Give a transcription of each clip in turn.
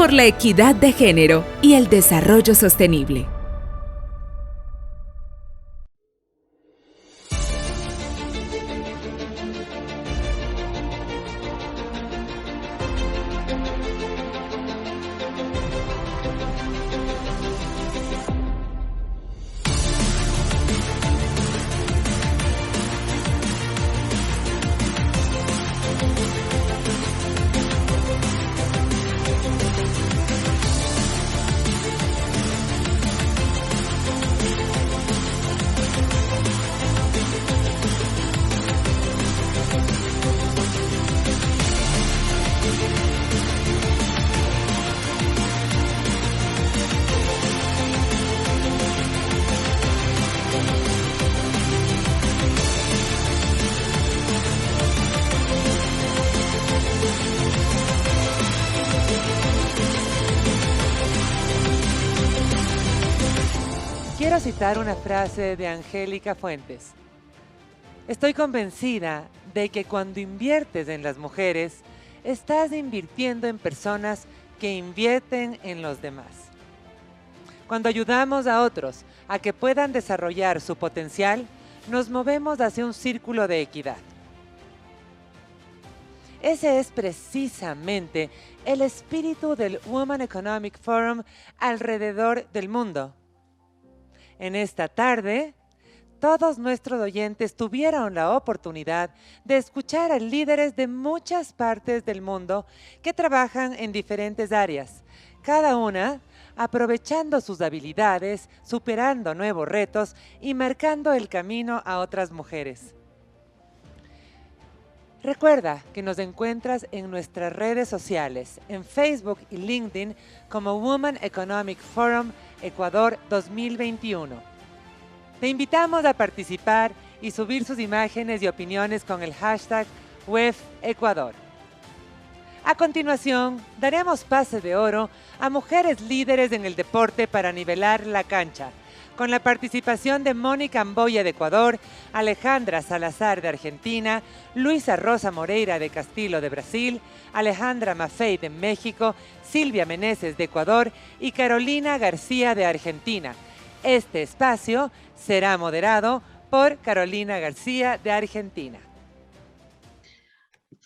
por la equidad de género y el desarrollo sostenible. Quiero citar una frase de Angélica Fuentes. Estoy convencida de que cuando inviertes en las mujeres, estás invirtiendo en personas que invierten en los demás. Cuando ayudamos a otros a que puedan desarrollar su potencial, nos movemos hacia un círculo de equidad. Ese es precisamente el espíritu del Women Economic Forum alrededor del mundo. En esta tarde, todos nuestros oyentes tuvieron la oportunidad de escuchar a líderes de muchas partes del mundo que trabajan en diferentes áreas, cada una aprovechando sus habilidades, superando nuevos retos y marcando el camino a otras mujeres. Recuerda que nos encuentras en nuestras redes sociales, en Facebook y LinkedIn como Women Economic Forum Ecuador 2021. Te invitamos a participar y subir sus imágenes y opiniones con el hashtag WEFEcuador. A continuación, daremos pase de oro a mujeres líderes en el deporte para nivelar la cancha, con la participación de Mónica Amboya de Ecuador, Alejandra Salazar de Argentina, Luisa Rosa Moreira de Castillo de Brasil, Alejandra Maffei de México, Silvia Meneses de Ecuador y Carolina García de Argentina. Este espacio será moderado por Carolina García de Argentina.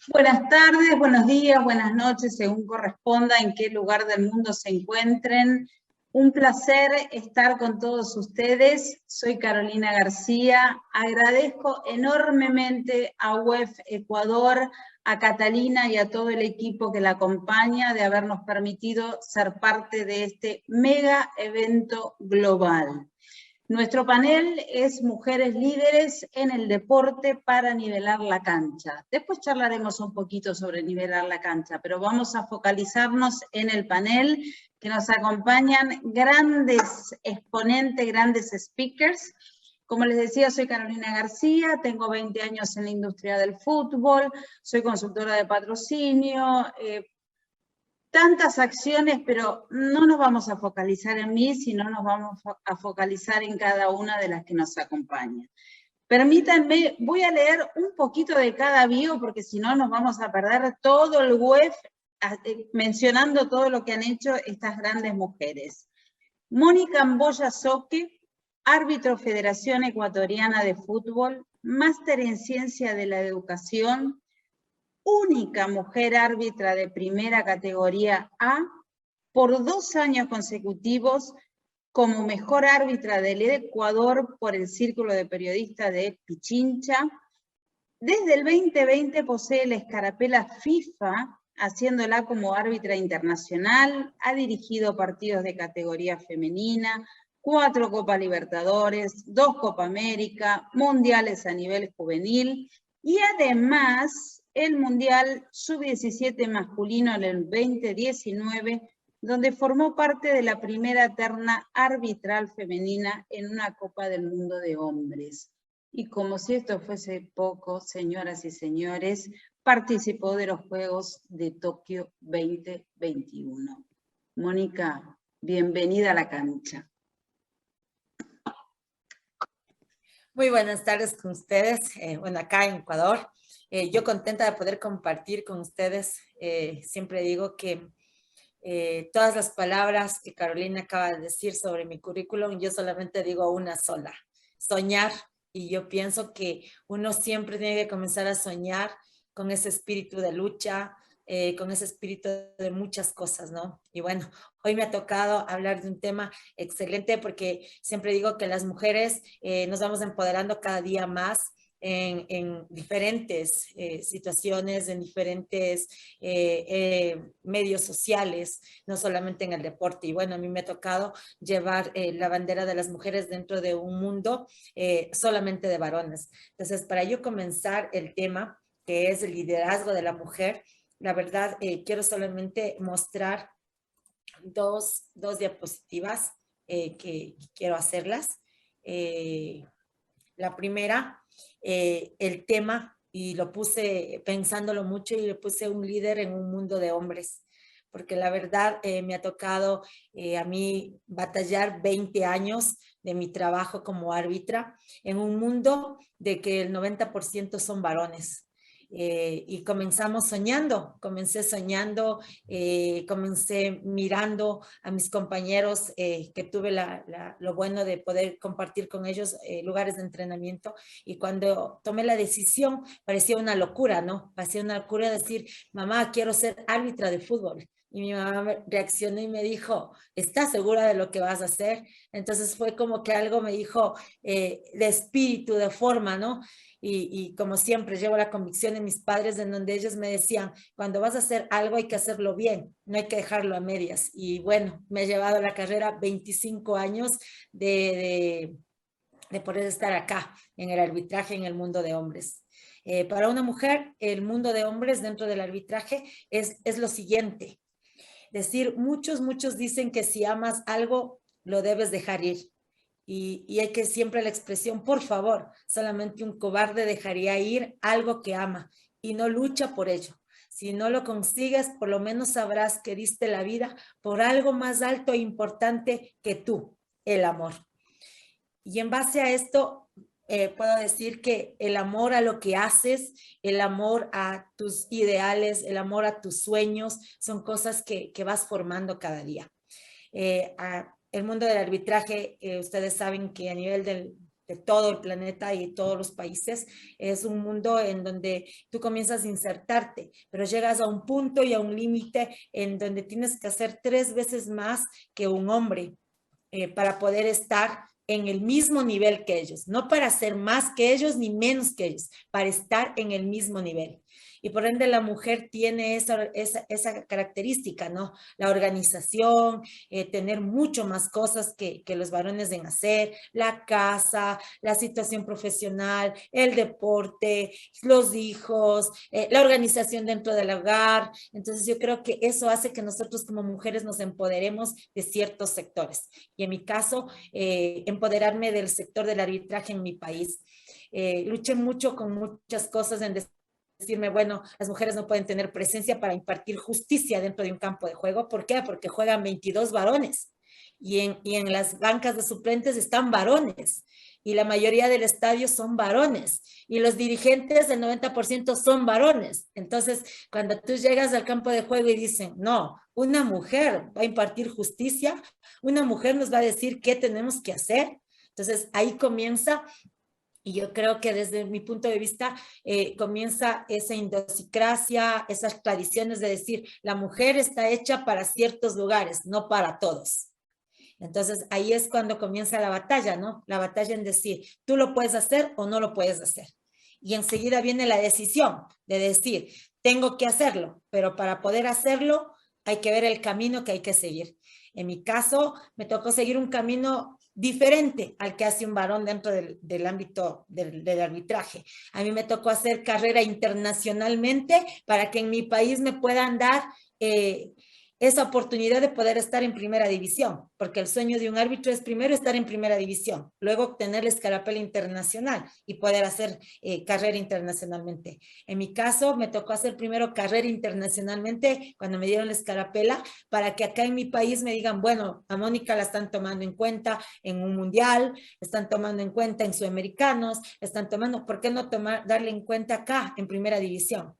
Buenas tardes, buenos días, buenas noches, según corresponda, en qué lugar del mundo se encuentren. Un placer estar con todos ustedes. Soy Carolina García. Agradezco enormemente a WEF Ecuador, a Catalina y a todo el equipo que la acompaña de habernos permitido ser parte de este mega evento global. Nuestro panel es Mujeres Líderes en el Deporte para Nivelar la Cancha. Después charlaremos un poquito sobre nivelar la cancha, pero vamos a focalizarnos en el panel que nos acompañan grandes exponentes, grandes speakers. Como les decía, soy Carolina García, tengo 20 años en la industria del fútbol, soy consultora de patrocinio, tantas acciones, pero no nos vamos a focalizar en mí, sino nos vamos a focalizar en cada una de las que nos acompañan. Permítanme, voy a leer un poquito de cada bio, porque si no nos vamos a perder todo el web mencionando todo lo que han hecho estas grandes mujeres. Mónica Amboya Soque, árbitro Federación Ecuatoriana de Fútbol, máster en Ciencia de la Educación, única mujer árbitra de primera categoría A, por 2 años consecutivos como mejor árbitra del Ecuador por el Círculo de Periodistas de Pichincha. Desde el 2020 posee la escarapela FIFA, haciéndola como árbitra internacional, ha dirigido partidos de categoría femenina, 4 Copa Libertadores, 2 Copa América, mundiales a nivel juvenil y además el Mundial Sub-17 masculino en el 2019, donde formó parte de la primera terna arbitral femenina en una Copa del Mundo de hombres. Y como si esto fuese poco, señoras y señores, participó de los Juegos de Tokio 2021. Mónica, bienvenida a la cancha. Muy buenas tardes con ustedes, acá en Ecuador. Yo contenta de poder compartir con ustedes. Siempre digo que todas las palabras que Carolina acaba de decir sobre mi currículum, yo solamente digo una sola: soñar. Y yo pienso que uno siempre tiene que comenzar a soñar con ese espíritu de lucha, con ese espíritu de muchas cosas, ¿no? Y bueno, hoy me ha tocado hablar de un tema excelente, porque siempre digo que las mujeres nos vamos empoderando cada día más en diferentes situaciones, en diferentes medios sociales, no solamente en el deporte. Y bueno, a mí me ha tocado llevar la bandera de las mujeres dentro de un mundo solamente de varones. Entonces, para yo comenzar el tema, que es el liderazgo de la mujer, la verdad, quiero solamente mostrar dos diapositivas que quiero hacerlas. La primera, el tema, y lo puse pensándolo mucho, y le puse un líder en un mundo de hombres, porque la verdad me ha tocado a mí batallar 20 años de mi trabajo como árbitra en un mundo de que el 90% son varones. Y comencé soñando, comencé mirando a mis compañeros que tuve lo bueno de poder compartir con ellos lugares de entrenamiento, y cuando tomé la decisión parecía una locura, ¿no? Parecía una locura decir: mamá, quiero ser árbitra de fútbol. Y mi mamá reaccionó y me dijo: ¿estás segura de lo que vas a hacer? Entonces fue como que algo me dijo de espíritu, de forma, ¿no? Y como siempre llevo la convicción de mis padres, en donde ellos me decían: cuando vas a hacer algo hay que hacerlo bien, no hay que dejarlo a medias. Y bueno, me ha llevado a la carrera 25 años de poder estar acá en el arbitraje en el mundo de hombres. Para una mujer, el mundo de hombres dentro del arbitraje es lo siguiente: decir, muchos dicen que si amas algo, lo debes dejar ir. Y hay que siempre la expresión: por favor, solamente un cobarde dejaría ir algo que ama y no lucha por ello. Si no lo consigues, por lo menos sabrás que diste la vida por algo más alto e importante que tú, el amor. Y en base a esto, puedo decir que el amor a lo que haces, el amor a tus ideales, el amor a tus sueños, son cosas que vas formando cada día. El mundo del arbitraje, ustedes saben que a nivel de todo el planeta y todos los países, es un mundo en donde tú comienzas a insertarte, pero llegas a un punto y a un límite en donde tienes que hacer 3 veces más que un hombre para poder estar en el mismo nivel que ellos, no para ser más que ellos ni menos que ellos, para estar en el mismo nivel. Y por ende la mujer tiene esa característica, ¿no? La organización, tener mucho más cosas que los varones en hacer, la casa, la situación profesional, el deporte, los hijos, la organización dentro del hogar. Entonces yo creo que eso hace que nosotros como mujeres nos empoderemos de ciertos sectores. Y en mi caso, empoderarme del sector del arbitraje en mi país. Luché mucho con muchas cosas en decirme, bueno, las mujeres no pueden tener presencia para impartir justicia dentro de un campo de juego. ¿Por qué? Porque juegan 22 varones y en las bancas de suplentes están varones y la mayoría del estadio son varones y los dirigentes, el 90% son varones. Entonces, cuando tú llegas al campo de juego y dicen, no, una mujer va a impartir justicia, una mujer nos va a decir qué tenemos que hacer. Entonces, ahí comienza. Y yo creo que desde mi punto de vista comienza esa idiosincrasia, esas tradiciones de decir, la mujer está hecha para ciertos lugares, no para todos. Entonces ahí es cuando comienza la batalla, ¿no? La batalla en decir, tú lo puedes hacer o no lo puedes hacer. Y enseguida viene la decisión de decir, tengo que hacerlo, pero para poder hacerlo hay que ver el camino que hay que seguir. En mi caso, me tocó seguir un camino diferente al que hace un varón dentro del ámbito del arbitraje. A mí me tocó hacer carrera internacionalmente para que en mi país me puedan dar esa oportunidad de poder estar en primera división, porque el sueño de un árbitro es primero estar en primera división, luego obtener la escarapela internacional y poder hacer carrera internacionalmente. En mi caso, me tocó hacer primero carrera internacionalmente cuando me dieron la escarapela, para que acá en mi país me digan, bueno, a Mónica la están tomando en cuenta en un mundial, la están tomando en cuenta en sudamericanos, la están tomando, ¿por qué no darle en cuenta acá en primera división?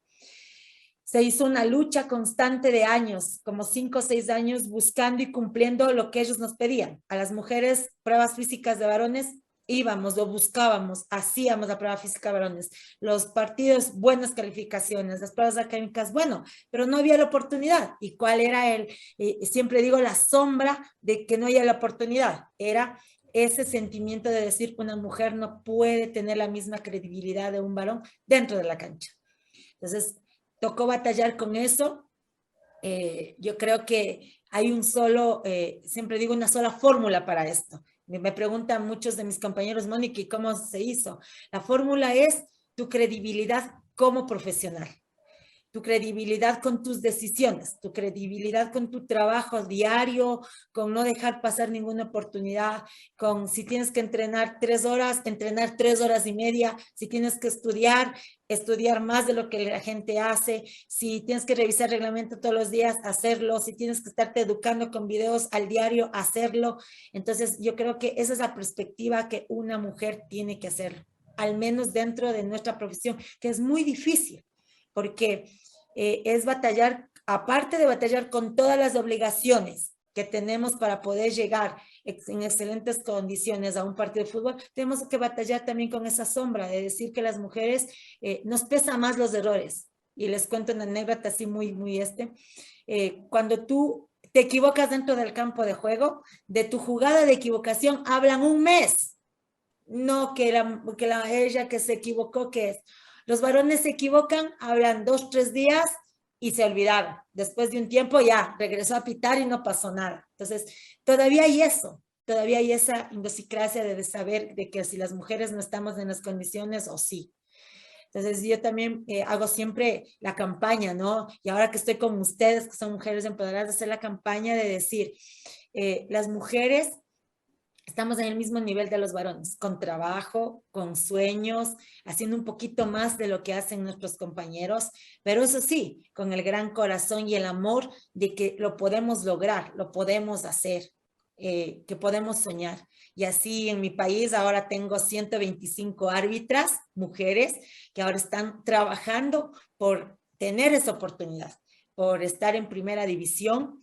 se hizo una lucha constante de años, como 5 o 6 años, buscando y cumpliendo lo que ellos nos pedían. A las mujeres, pruebas físicas de varones, íbamos, lo buscábamos, hacíamos la prueba física de varones. Los partidos, buenas calificaciones, las pruebas académicas, bueno, pero no había la oportunidad. ¿Y cuál era siempre digo, la sombra de que no haya la oportunidad? Era ese sentimiento de decir que una mujer no puede tener la misma credibilidad de un varón dentro de la cancha. Entonces, tocó batallar con eso. Yo creo que hay siempre digo, una sola fórmula para esto. Me preguntan muchos de mis compañeros, Mónica, ¿y cómo se hizo? La fórmula es tu credibilidad como profesional, tu credibilidad con tus decisiones, tu credibilidad con tu trabajo diario, con no dejar pasar ninguna oportunidad, con si tienes que entrenar 3 horas, entrenar 3 horas y media, si tienes que estudiar más de lo que la gente hace, si tienes que revisar el reglamento todos los días, hacerlo, si tienes que estarte educando con videos al diario, hacerlo. Entonces, yo creo que esa es la perspectiva que una mujer tiene que hacer, al menos dentro de nuestra profesión, que es muy difícil, porque es batallar, aparte de batallar con todas las obligaciones que tenemos para poder llegar en excelentes condiciones a un partido de fútbol, tenemos que batallar también con esa sombra de decir que las mujeres nos pesan más los errores. Y les cuento una anécdota así cuando tú te equivocas dentro del campo de juego, de tu jugada de equivocación hablan un mes. No ella que se equivocó, que es. Los varones se equivocan, hablan 2, 3 días y se olvidaron. Después de un tiempo ya regresó a pitar y no pasó nada. Entonces, todavía hay eso, todavía hay esa idiosincrasia de saber de que si las mujeres no estamos en las condiciones o sí. Entonces, yo también hago siempre la campaña, ¿no? Y ahora que estoy con ustedes, que son mujeres empoderadas, hacer la campaña de decir, las mujeres estamos en el mismo nivel de los varones, con trabajo, con sueños, haciendo un poquito más de lo que hacen nuestros compañeros, pero eso sí, con el gran corazón y el amor de que lo podemos lograr, lo podemos hacer, que podemos soñar. Y así en mi país ahora tengo 125 árbitras, mujeres, que ahora están trabajando por tener esa oportunidad, por estar en primera división,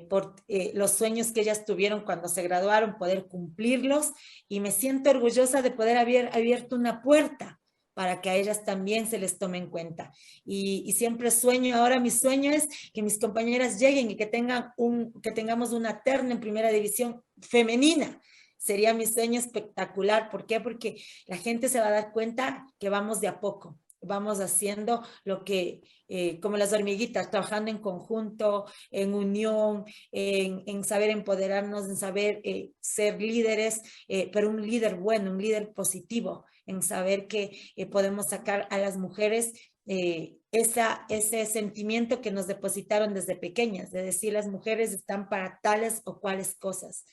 por los sueños que ellas tuvieron cuando se graduaron, poder cumplirlos, y me siento orgullosa de poder haber abierto una puerta para que a ellas también se les tome en cuenta. Y siempre sueño, ahora mi sueño es que mis compañeras lleguen y que tengamos una terna en primera división femenina. Sería mi sueño espectacular. ¿Por qué? Porque la gente se va a dar cuenta que vamos de a poco. Vamos haciendo lo que, como las hormiguitas, trabajando en conjunto, en unión, en saber empoderarnos, en saber ser líderes, pero un líder bueno, un líder positivo, en saber que podemos sacar a las mujeres ese sentimiento que nos depositaron desde pequeñas, de decir las mujeres están para tales o cuales cosas.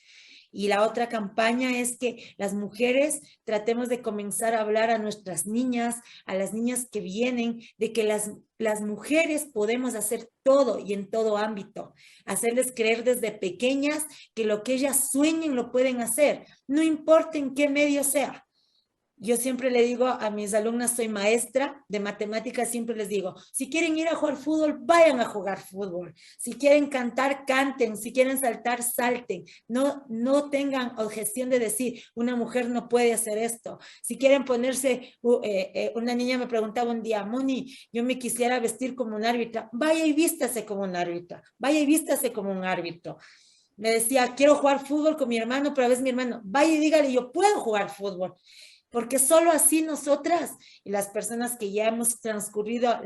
Y la otra campaña es que las mujeres tratemos de comenzar a hablar a nuestras niñas, a las niñas que vienen, de que las mujeres podemos hacer todo y en todo ámbito. Hacerles creer desde pequeñas que lo que ellas sueñen lo pueden hacer, no importa en qué medio sea. Yo siempre le digo a mis alumnas, soy maestra de matemáticas, siempre les digo, si quieren ir a jugar fútbol, vayan a jugar fútbol. Si quieren cantar, canten. Si quieren saltar, salten. No tengan objeción de decir, una mujer no puede hacer esto. Si quieren ponerse, una niña me preguntaba un día, Moni, yo me quisiera vestir como un árbitra. Vaya y vístase como un árbitra. Vaya y vístase como un árbitro. Me decía, quiero jugar fútbol con mi hermano, pero a veces mi hermano, vaya y dígale, yo puedo jugar fútbol. Porque solo así nosotras y las personas que ya hemos transcurrido,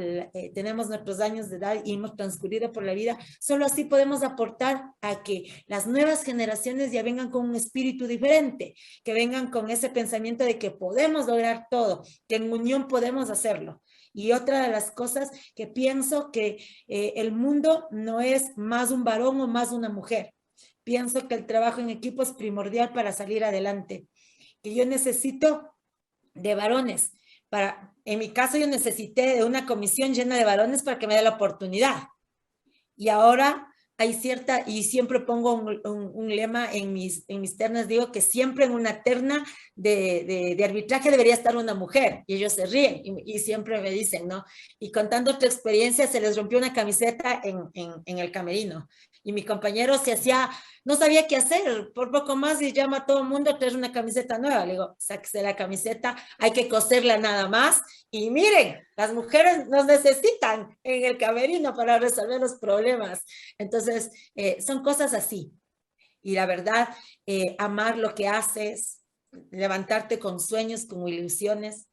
tenemos nuestros años de edad y hemos transcurrido por la vida, solo así podemos aportar a que las nuevas generaciones ya vengan con un espíritu diferente, que vengan con ese pensamiento de que podemos lograr todo, que en unión podemos hacerlo. Y otra de las cosas que pienso que el mundo no es más un varón o más una mujer. Pienso que el trabajo en equipo es primordial para salir adelante. Que yo necesito de varones. En mi caso yo necesité de una comisión llena de varones para que me dé la oportunidad. Y ahora hay cierta, y siempre pongo un lema en mis ternas, digo que siempre en una terna de arbitraje debería estar una mujer, y ellos se ríen, y siempre me dicen, ¿no? Y contando tu experiencia, se les rompió una camiseta en el camerino, y mi compañero se hacía, no sabía qué hacer, por poco más y llama a todo el mundo a traer una camiseta nueva. Le digo, sáquese la camiseta, hay que coserla nada más, y miren, las mujeres nos necesitan en el camerino para resolver los problemas. Entonces, son cosas así. Y la verdad, amar lo que haces, levantarte con sueños, con ilusiones,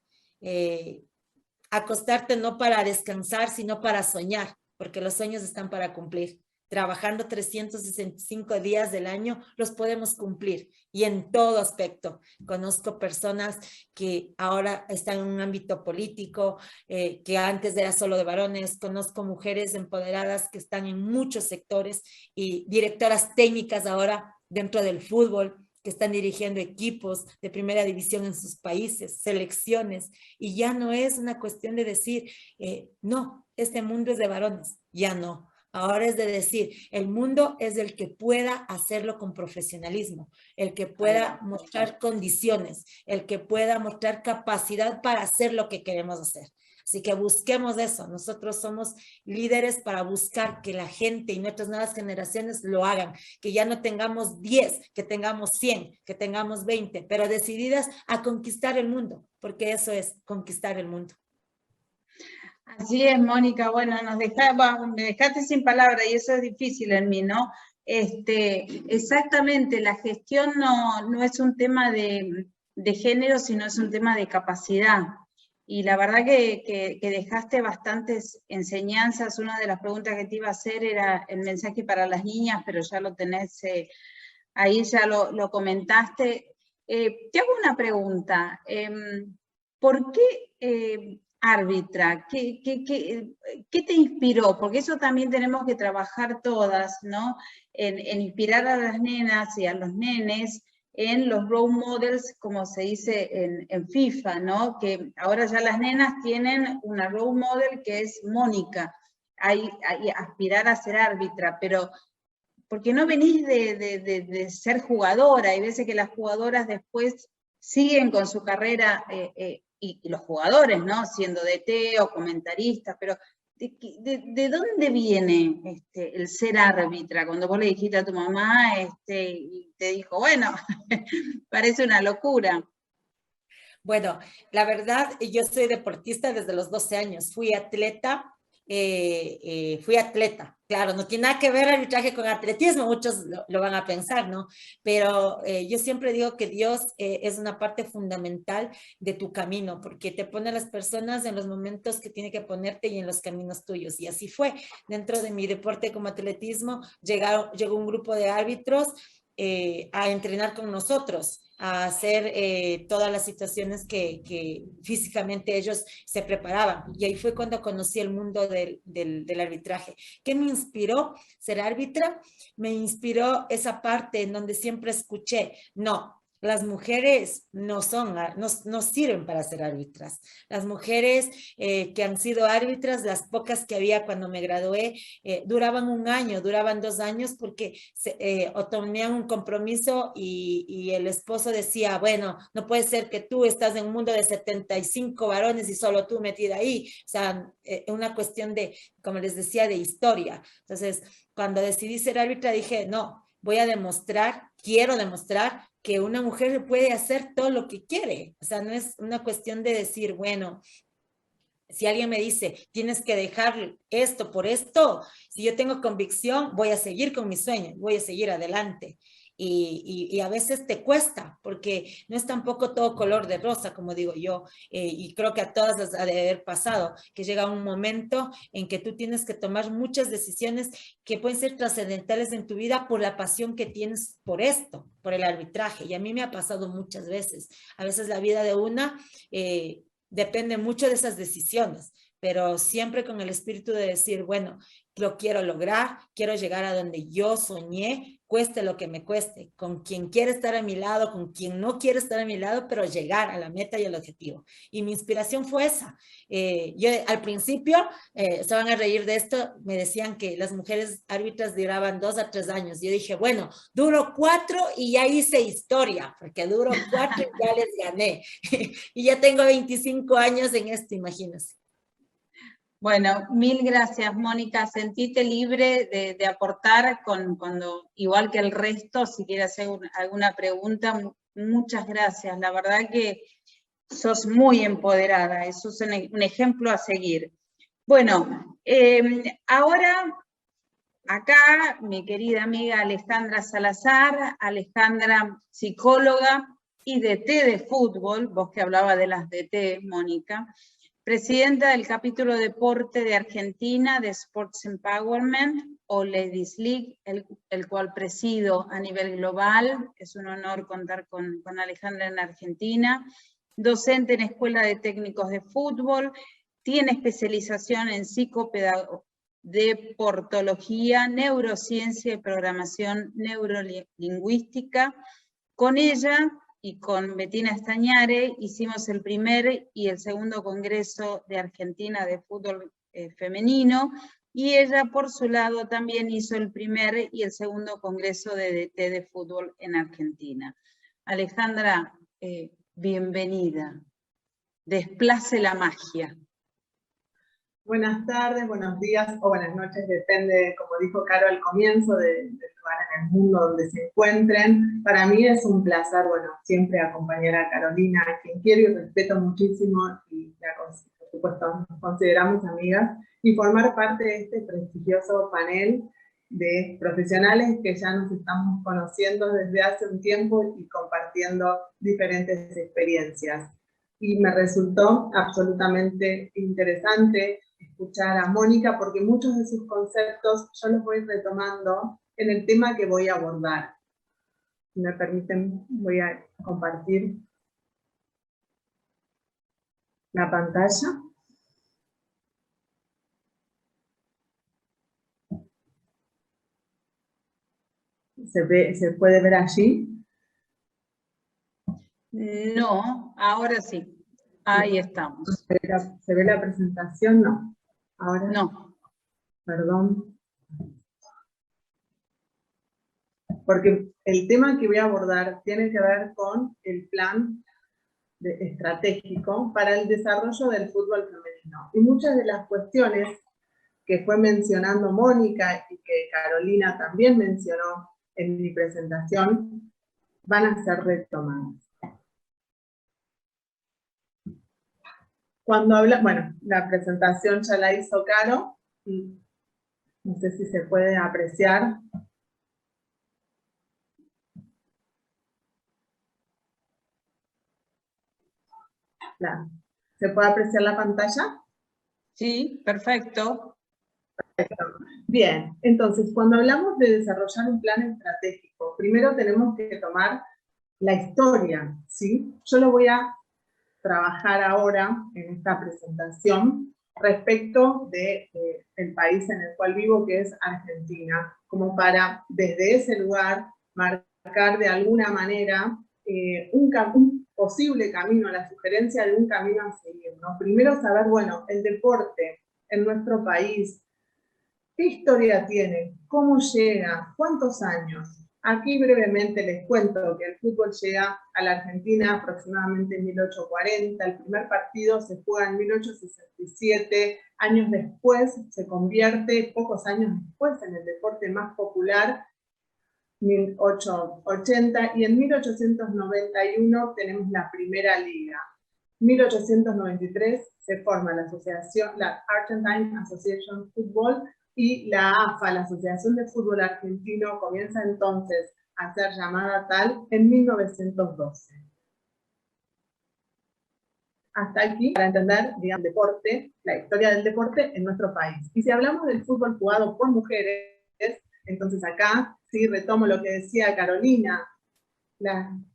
acostarte no para descansar, sino para soñar, porque los sueños están para cumplir. Trabajando 365 días del año, los podemos cumplir y en todo aspecto. Conozco personas que ahora están en un ámbito político, que antes era solo de varones. Conozco mujeres empoderadas que están en muchos sectores y directoras técnicas ahora dentro del fútbol, que están dirigiendo equipos de primera división en sus países, selecciones, y ya no es una cuestión de decir, no, este mundo es de varones, ya no. Ahora es de decir, el mundo es el que pueda hacerlo con profesionalismo, el que pueda mostrar condiciones, el que pueda mostrar capacidad para hacer lo que queremos hacer. Así que busquemos eso. Nosotros somos líderes para buscar que la gente y nuestras nuevas generaciones lo hagan, que ya no tengamos 10, que tengamos 100, que tengamos 20, pero decididas a conquistar el mundo, porque eso es conquistar el mundo. Así es, Mónica. Bueno, me dejaste sin palabras y eso es difícil en mí, ¿no? Exactamente, la gestión no es un tema de género, sino es un tema de capacidad. Y la verdad que dejaste bastantes enseñanzas. Una de las preguntas que te iba a hacer era el mensaje para las niñas, pero ya lo tenés, ahí ya lo comentaste. Te hago una pregunta. ¿Por qué árbitra? ¿Qué te inspiró? Porque eso también tenemos que trabajar todas, ¿no? En inspirar a las nenas y a los nenes en los role models, como se dice en FIFA, ¿no? Que ahora ya las nenas tienen una role model que es Mónica. Hay aspirar a ser árbitra, pero porque no venís de ser jugadora. Hay veces que las jugadoras después siguen con su carrera, y los jugadores, ¿no? Siendo DT o comentaristas, pero ¿de dónde viene el ser árbitra? Cuando vos le dijiste a tu mamá, y te dijo, bueno, parece una locura. Bueno, la verdad, yo soy deportista desde los 12 años. Fui atleta, claro, no tiene nada que ver arbitraje con atletismo, muchos lo van a pensar, ¿no? Pero yo siempre digo que Dios es una parte fundamental de tu camino, porque te pone a las personas en los momentos que tiene que ponerte y en los caminos tuyos, y así fue. Dentro de mi deporte como atletismo, llegó un grupo de árbitros a entrenar con nosotros, a hacer todas las situaciones que físicamente ellos se preparaban. Y ahí fue cuando conocí el mundo del arbitraje. ¿Qué me inspiró ser árbitra? Me inspiró esa parte en donde siempre escuché, no, las mujeres no sirven para ser árbitras. Las mujeres que han sido árbitras, las pocas que había cuando me gradué, duraban 1 año, duraban 2 años, porque o tenían un compromiso y el esposo decía, bueno, no puede ser que tú estás en un mundo de 75 varones y solo tú metida ahí. O sea, una cuestión de, como les decía, de historia. Entonces, cuando decidí ser árbitra, dije, no, quiero demostrar que una mujer puede hacer todo lo que quiere. O sea, no es una cuestión de decir, bueno, si alguien me dice, tienes que dejar esto por esto, si yo tengo convicción, voy a seguir con mi sueño, voy a seguir adelante. Y a veces te cuesta, porque no es tampoco todo color de rosa, como digo yo, y creo que a todas les ha de haber pasado, que llega un momento en que tú tienes que tomar muchas decisiones que pueden ser trascendentales en tu vida por la pasión que tienes por esto, por el arbitraje, y a mí me ha pasado muchas veces. A veces la vida de una depende mucho de esas decisiones, pero siempre con el espíritu de decir, bueno, lo quiero lograr, quiero llegar a donde yo soñé, cueste lo que me cueste, con quien quiere estar a mi lado, con quien no quiere estar a mi lado, pero llegar a la meta y al objetivo. Y mi inspiración fue esa. Yo al principio, se van a reír de esto, me decían que las mujeres árbitras duraban 2 a 3 años. Yo dije, bueno, duro 4 y ya hice historia, porque duro 4 y ya les gané. Y ya tengo 25 años en esto, imagínense. Bueno, mil gracias, Mónica. Sentite libre de aportar cuando, igual que el resto, si quieres hacer alguna pregunta, muchas gracias. La verdad que sos muy empoderada, eso es un ejemplo a seguir. Bueno, ahora acá mi querida amiga Alejandra Salazar, Alejandra psicóloga y DT de fútbol, vos que hablabas de las DT, Mónica, presidenta del capítulo deporte de Argentina de Sports Empowerment o Ladies League, el cual presido a nivel global. Es un honor contar con Alejandra en Argentina. Docente en Escuela de Técnicos de Fútbol, tiene especialización en psicodeportología, neurociencia y programación neurolingüística. Con ella y con Bettina Estañare hicimos el primer y el segundo congreso de Argentina de fútbol femenino, y ella por su lado también hizo el primer y el segundo congreso de DT de fútbol en Argentina. Alejandra, bienvenida. Desplace la magia. Buenas tardes, buenos días o buenas noches, depende, como dijo Caro al comienzo, del lugar en el mundo donde se encuentren. Para mí es un placer, bueno, siempre acompañar a Carolina, a quien quiero y respeto muchísimo, y por supuesto nos consideramos amigas, y formar parte de este prestigioso panel de profesionales que ya nos estamos conociendo desde hace un tiempo y compartiendo diferentes experiencias. Y me resultó absolutamente interesante escuchar a Mónica, porque muchos de sus conceptos yo los voy retomando en el tema que voy a abordar. Si me permiten, voy a compartir la pantalla. ¿Se puede ver allí? No, ahora sí. Ahí estamos. ¿Se ve la presentación? No. Ahora no. Perdón. Porque el tema que voy a abordar tiene que ver con el plan estratégico para el desarrollo del fútbol femenino. Y muchas de las cuestiones que fue mencionando Mónica y que Carolina también mencionó en mi presentación van a ser retomadas. Cuando habla, bueno, la presentación ya la hizo Caro, y no sé si se puede apreciar. ¿Se puede apreciar la pantalla? Sí, perfecto. Bien, entonces cuando hablamos de desarrollar un plan estratégico, primero tenemos que tomar la historia, ¿sí? Yo lo voy a trabajar ahora en esta presentación respecto del país en el cual vivo, que es Argentina, como para desde ese lugar marcar de alguna manera un posible camino, la sugerencia de un camino a seguir, ¿no? Primero saber, bueno, el deporte en nuestro país, ¿qué historia tiene? ¿Cómo llega? ¿Cuántos años? Aquí brevemente les cuento que el fútbol llega a la Argentina aproximadamente en 1840, el primer partido se juega en 1867, años después se convierte, pocos años después, en el deporte más popular, 1880, y en 1891 tenemos la primera liga. 1893 se forma la asociación, la Argentine Association Football, y la AFA, la Asociación de Fútbol Argentino, comienza entonces a ser llamada tal en 1912. Hasta aquí, para entender, digamos, deporte, la historia del deporte en nuestro país. Y si hablamos del fútbol jugado por mujeres, entonces acá sí retomo lo que decía Carolina,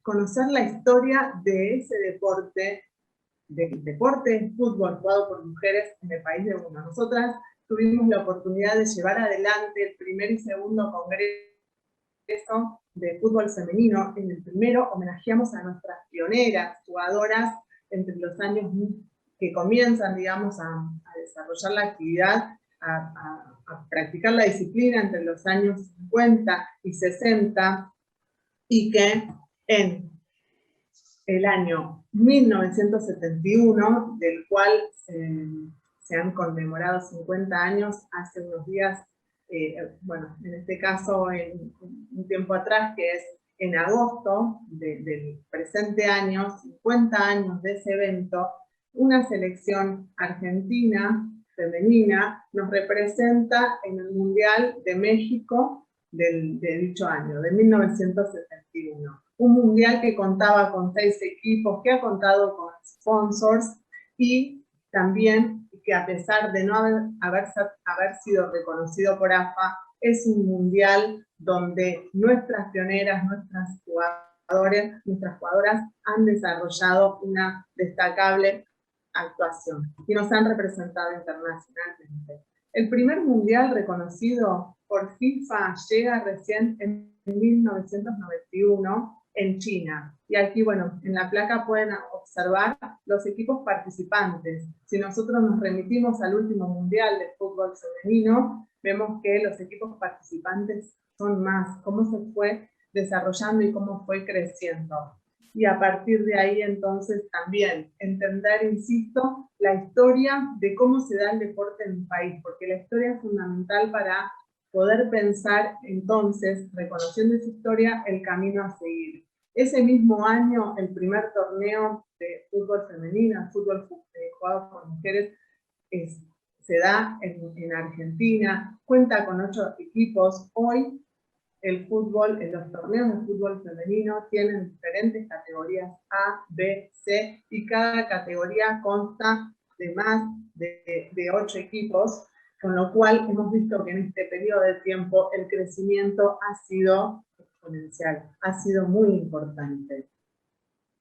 conocer la historia de ese deporte, del deporte fútbol jugado por mujeres en el país de uno. Nosotras tuvimos la oportunidad de llevar adelante el primer y segundo congreso de fútbol femenino. En el primero homenajeamos a nuestras pioneras, jugadoras entre los años que comienzan, digamos, a desarrollar la actividad, a practicar la disciplina entre los años 50 y 60, y que en el año 1971, del cual se han conmemorado 50 años, hace unos días, bueno, en este caso, un tiempo atrás, que es en agosto del presente año, 50 años de ese evento, una selección argentina femenina nos representa en el Mundial de México de dicho año, de 1971. Un mundial que contaba con 6 equipos, que ha contado con sponsors, y también que, a pesar de no haber sido reconocido por AFA, es un mundial donde nuestras pioneras, nuestras jugadoras han desarrollado una destacable actuación y nos han representado internacionalmente. El primer mundial reconocido por FIFA llega recién en 1991 en China. Y aquí, bueno, en la placa pueden observar los equipos participantes. Si nosotros nos remitimos al último mundial de fútbol femenino, vemos que los equipos participantes son más, cómo se fue desarrollando y cómo fue creciendo. Y a partir de ahí, entonces, también entender, insisto, la historia de cómo se da el deporte en un país, porque la historia es fundamental para poder pensar, entonces, reconociendo esa historia, el camino a seguir. Ese mismo año, el primer torneo de fútbol femenino, fútbol jugado por mujeres, se da en Argentina, cuenta con 8 equipos. Hoy, el fútbol, en los torneos de fútbol femenino tienen diferentes categorías A, B, C, y cada categoría consta de más de 8 equipos, con lo cual hemos visto que en este periodo de tiempo el crecimiento ha sido exponencial, ha sido muy importante.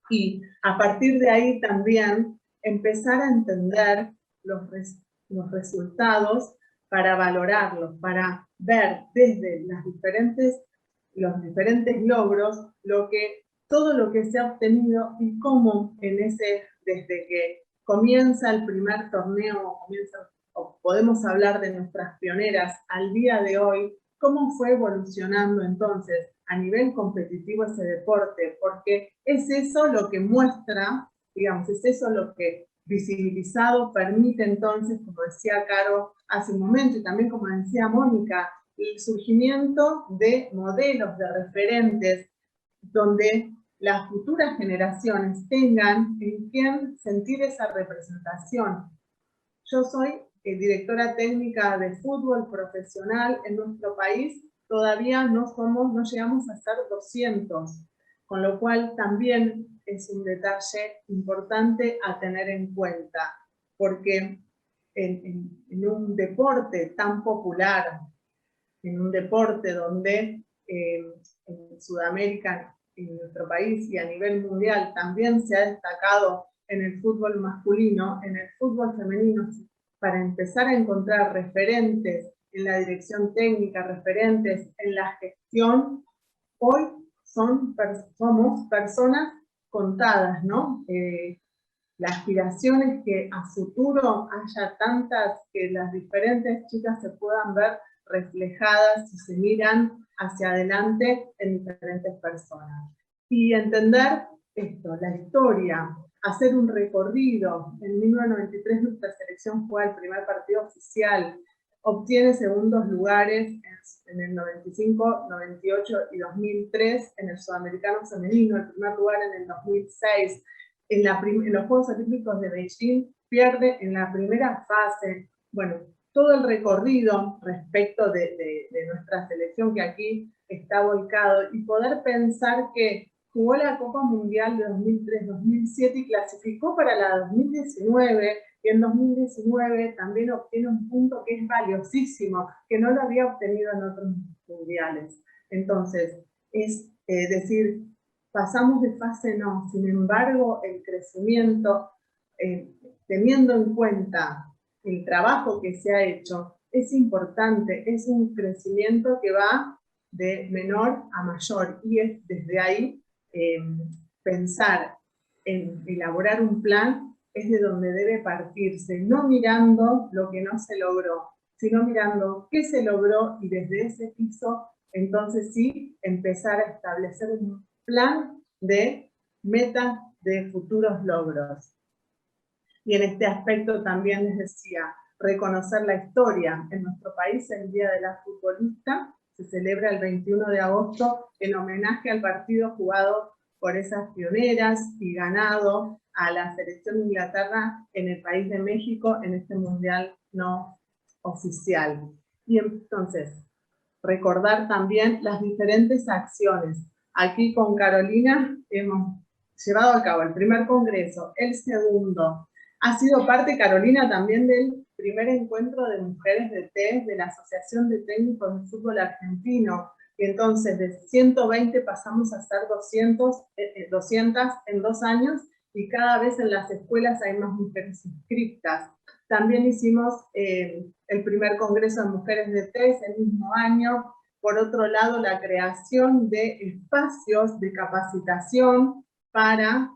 Y a partir de ahí también empezar a entender los resultados para valorarlos, para ver desde los diferentes logros todo lo que se ha obtenido y cómo desde que comienza el primer torneo, o podemos hablar de nuestras pioneras al día de hoy, cómo fue evolucionando entonces a nivel competitivo ese deporte, porque es eso lo que muestra, digamos, es eso lo que visibilizado permite entonces, como decía Caro hace un momento, y también como decía Mónica, el surgimiento de modelos, de referentes, donde las futuras generaciones tengan en quién sentir esa representación. Yo soy directora técnica de fútbol profesional en nuestro país, todavía no llegamos a ser 200, con lo cual también es un detalle importante a tener en cuenta, porque en un deporte tan popular, en un deporte donde en Sudamérica, en nuestro país y a nivel mundial también se ha destacado en el fútbol masculino, en el fútbol femenino, para empezar a encontrar referentes en la dirección técnica, referentes en la gestión, hoy somos personas contadas, ¿no? La aspiración es que a futuro haya tantas, que las diferentes chicas se puedan ver reflejadas y se miran hacia adelante en diferentes personas. Y entender esto, la historia, hacer un recorrido. En 1993 nuestra selección juega el primer partido oficial, obtiene segundos lugares en el 95, 98 y 2003 en el Sudamericano Femenino, el primer lugar en el 2006. En los Juegos Olímpicos de Beijing pierde en la primera fase. Bueno, todo el recorrido respecto de nuestra selección que aquí está volcado, y poder pensar que jugó la Copa Mundial de 2003-2007 y clasificó para la 2019, y en 2019 también obtiene un punto que es valiosísimo, que no lo había obtenido en otros mundiales. Entonces, es decir, pasamos de fase no, sin embargo, el crecimiento, teniendo en cuenta el trabajo que se ha hecho es importante, es un crecimiento que va de menor a mayor, y es desde ahí pensar en elaborar un plan es de donde debe partirse, no mirando lo que no se logró, sino mirando qué se logró, y desde ese piso, entonces sí, empezar a establecer un plan de metas de futuros logros. Y en este aspecto también les decía, reconocer la historia. En nuestro país el Día de la Futbolista se celebra el 21 de agosto en homenaje al partido jugado por esas pioneras y ganado a la selección de Inglaterra en el país de México en este mundial no oficial. Y entonces, recordar también las diferentes acciones. Aquí con Carolina hemos llevado a cabo el primer congreso, el segundo. Ha sido parte, Carolina, también del primer encuentro de mujeres de TES de la Asociación de Técnicos de Fútbol Argentino. Y entonces de 120 pasamos a ser 200 en 2 años, y cada vez en las escuelas hay más mujeres inscritas. También hicimos el primer congreso de mujeres de TES el mismo año. Por otro lado, la creación de espacios de capacitación para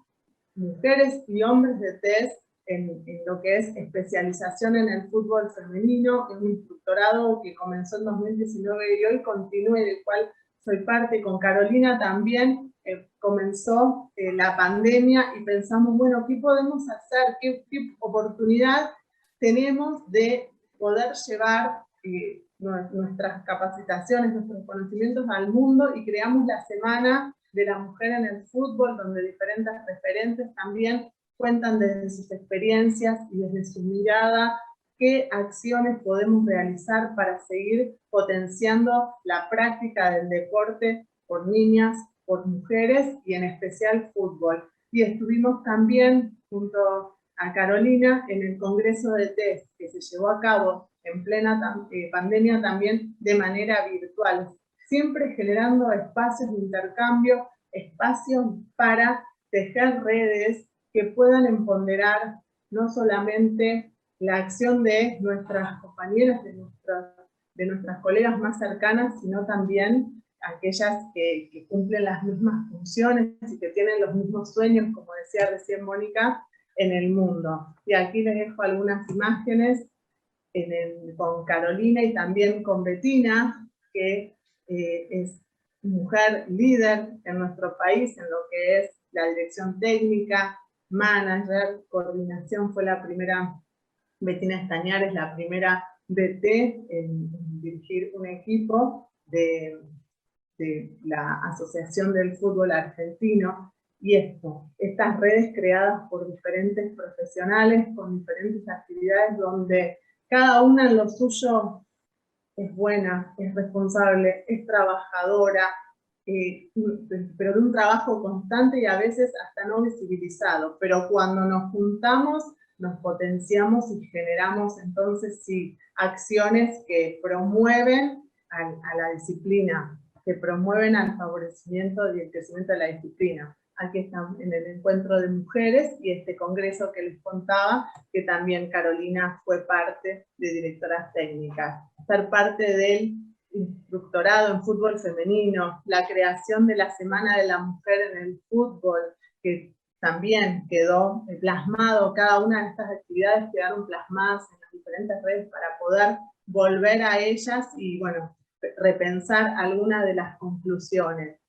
mujeres y hombres de TES en lo que es especialización en el fútbol femenino, un instructorado que comenzó en 2019 y hoy continúa, y del cual soy parte. Con Carolina también comenzó la pandemia y pensamos, bueno, ¿qué podemos hacer? ¿Qué oportunidad tenemos de poder llevar nuestras capacitaciones, nuestros conocimientos al mundo? Y creamos la Semana de la Mujer en el Fútbol, donde diferentes referentes también cuentan desde sus experiencias y desde su mirada qué acciones podemos realizar para seguir potenciando la práctica del deporte por niñas, por mujeres, y en especial fútbol. Y estuvimos también junto a Carolina en el Congreso de TES, que se llevó a cabo en plena pandemia también de manera virtual, siempre generando espacios de intercambio, espacios para tejer redes que puedan empoderar no solamente la acción de nuestras compañeras, de nuestras colegas más cercanas, sino también aquellas que cumplen las mismas funciones y que tienen los mismos sueños, como decía recién Mónica, en el mundo. Y aquí les dejo algunas imágenes con Carolina y también con Betina, que es mujer líder en nuestro país en lo que es la dirección técnica, manager, coordinación. Fue la primera, Betina Estañar es la primera DT en dirigir un equipo de la Asociación del Fútbol Argentino. Y estas redes creadas por diferentes profesionales, con diferentes actividades, donde cada una en lo suyo es buena, es responsable, es trabajadora, pero de un trabajo constante y a veces hasta no visibilizado. Pero cuando nos juntamos, nos potenciamos y generamos entonces sí acciones que promueven a la disciplina, que promueven al favorecimiento y el crecimiento de la disciplina. Aquí están en el encuentro de mujeres y este congreso que les contaba, que también Carolina fue parte de directoras técnicas. Ser parte del instructorado en fútbol femenino, la creación de la Semana de la Mujer en el Fútbol, que también quedó plasmado, cada una de estas actividades quedaron plasmadas en las diferentes redes para poder volver a ellas y, bueno, repensar algunas de las conclusiones.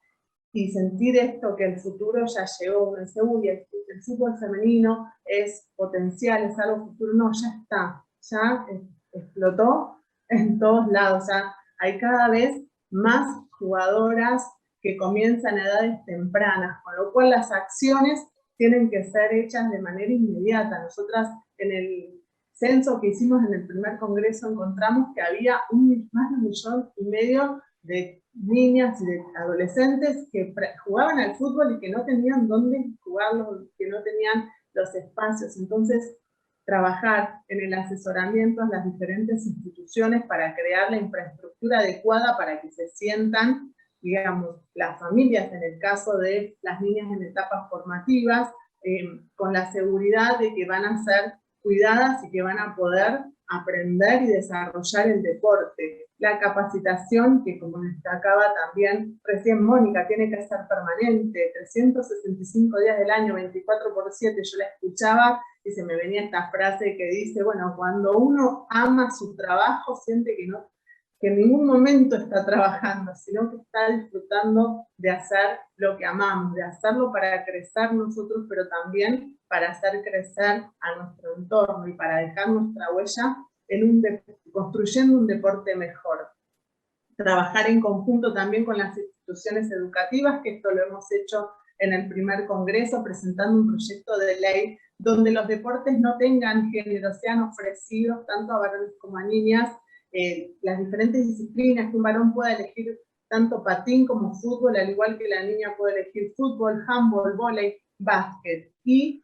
Y sentir esto, que el futuro ya llegó, el fútbol femenino es potencial, es algo futuro, no, ya está, ya explotó en todos lados, ya hay cada vez más jugadoras que comienzan a edades tempranas, con lo cual las acciones tienen que ser hechas de manera inmediata. Nosotras en el censo que hicimos en el primer congreso encontramos que había más de 1,5 millones de niñas y de adolescentes que jugaban al fútbol y que no tenían dónde jugarlo, que no tenían los espacios. Entonces, trabajar en el asesoramiento en las diferentes instituciones para crear la infraestructura adecuada para que se sientan, digamos, las familias, en el caso de las niñas en etapas formativas, con la seguridad de que van a ser cuidadas y que van a poder aprender y desarrollar el deporte. La capacitación, que como destacaba también recién Mónica, tiene que ser permanente, 365 días del año, 24/7, yo la escuchaba y se me venía esta frase que dice, bueno, cuando uno ama su trabajo, siente que en ningún momento está trabajando, sino que está disfrutando de hacer lo que amamos, de hacerlo para crecer nosotros, pero también para hacer crecer a nuestro entorno y para dejar nuestra huella construyendo un deporte mejor. Trabajar en conjunto también con las instituciones educativas, que esto lo hemos hecho en el primer congreso, presentando un proyecto de ley donde los deportes no tengan género, sean ofrecidos tanto a varones como a niñas, las diferentes disciplinas, que un varón pueda elegir tanto patín como fútbol, al igual que la niña puede elegir fútbol, handball, vóley, básquet. Y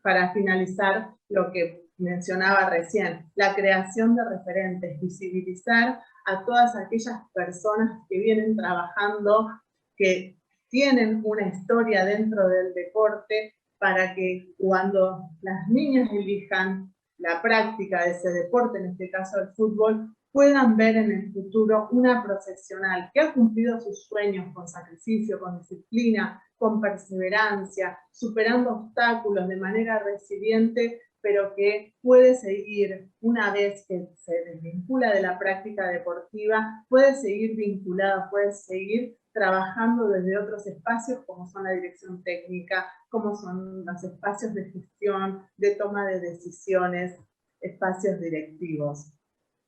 para finalizar, lo que mencionaba recién, la creación de referentes, visibilizar a todas aquellas personas que vienen trabajando, que tienen una historia dentro del deporte, para que cuando las niñas elijan la práctica de ese deporte, en este caso el fútbol, puedan ver en el futuro una profesional que ha cumplido sus sueños con sacrificio, con disciplina, con perseverancia, superando obstáculos de manera resiliente, pero que puede seguir, una vez que se desvincula de la práctica deportiva, puede seguir vinculada, puede seguir trabajando desde otros espacios como son la dirección técnica, como son los espacios de gestión, de toma de decisiones, espacios directivos.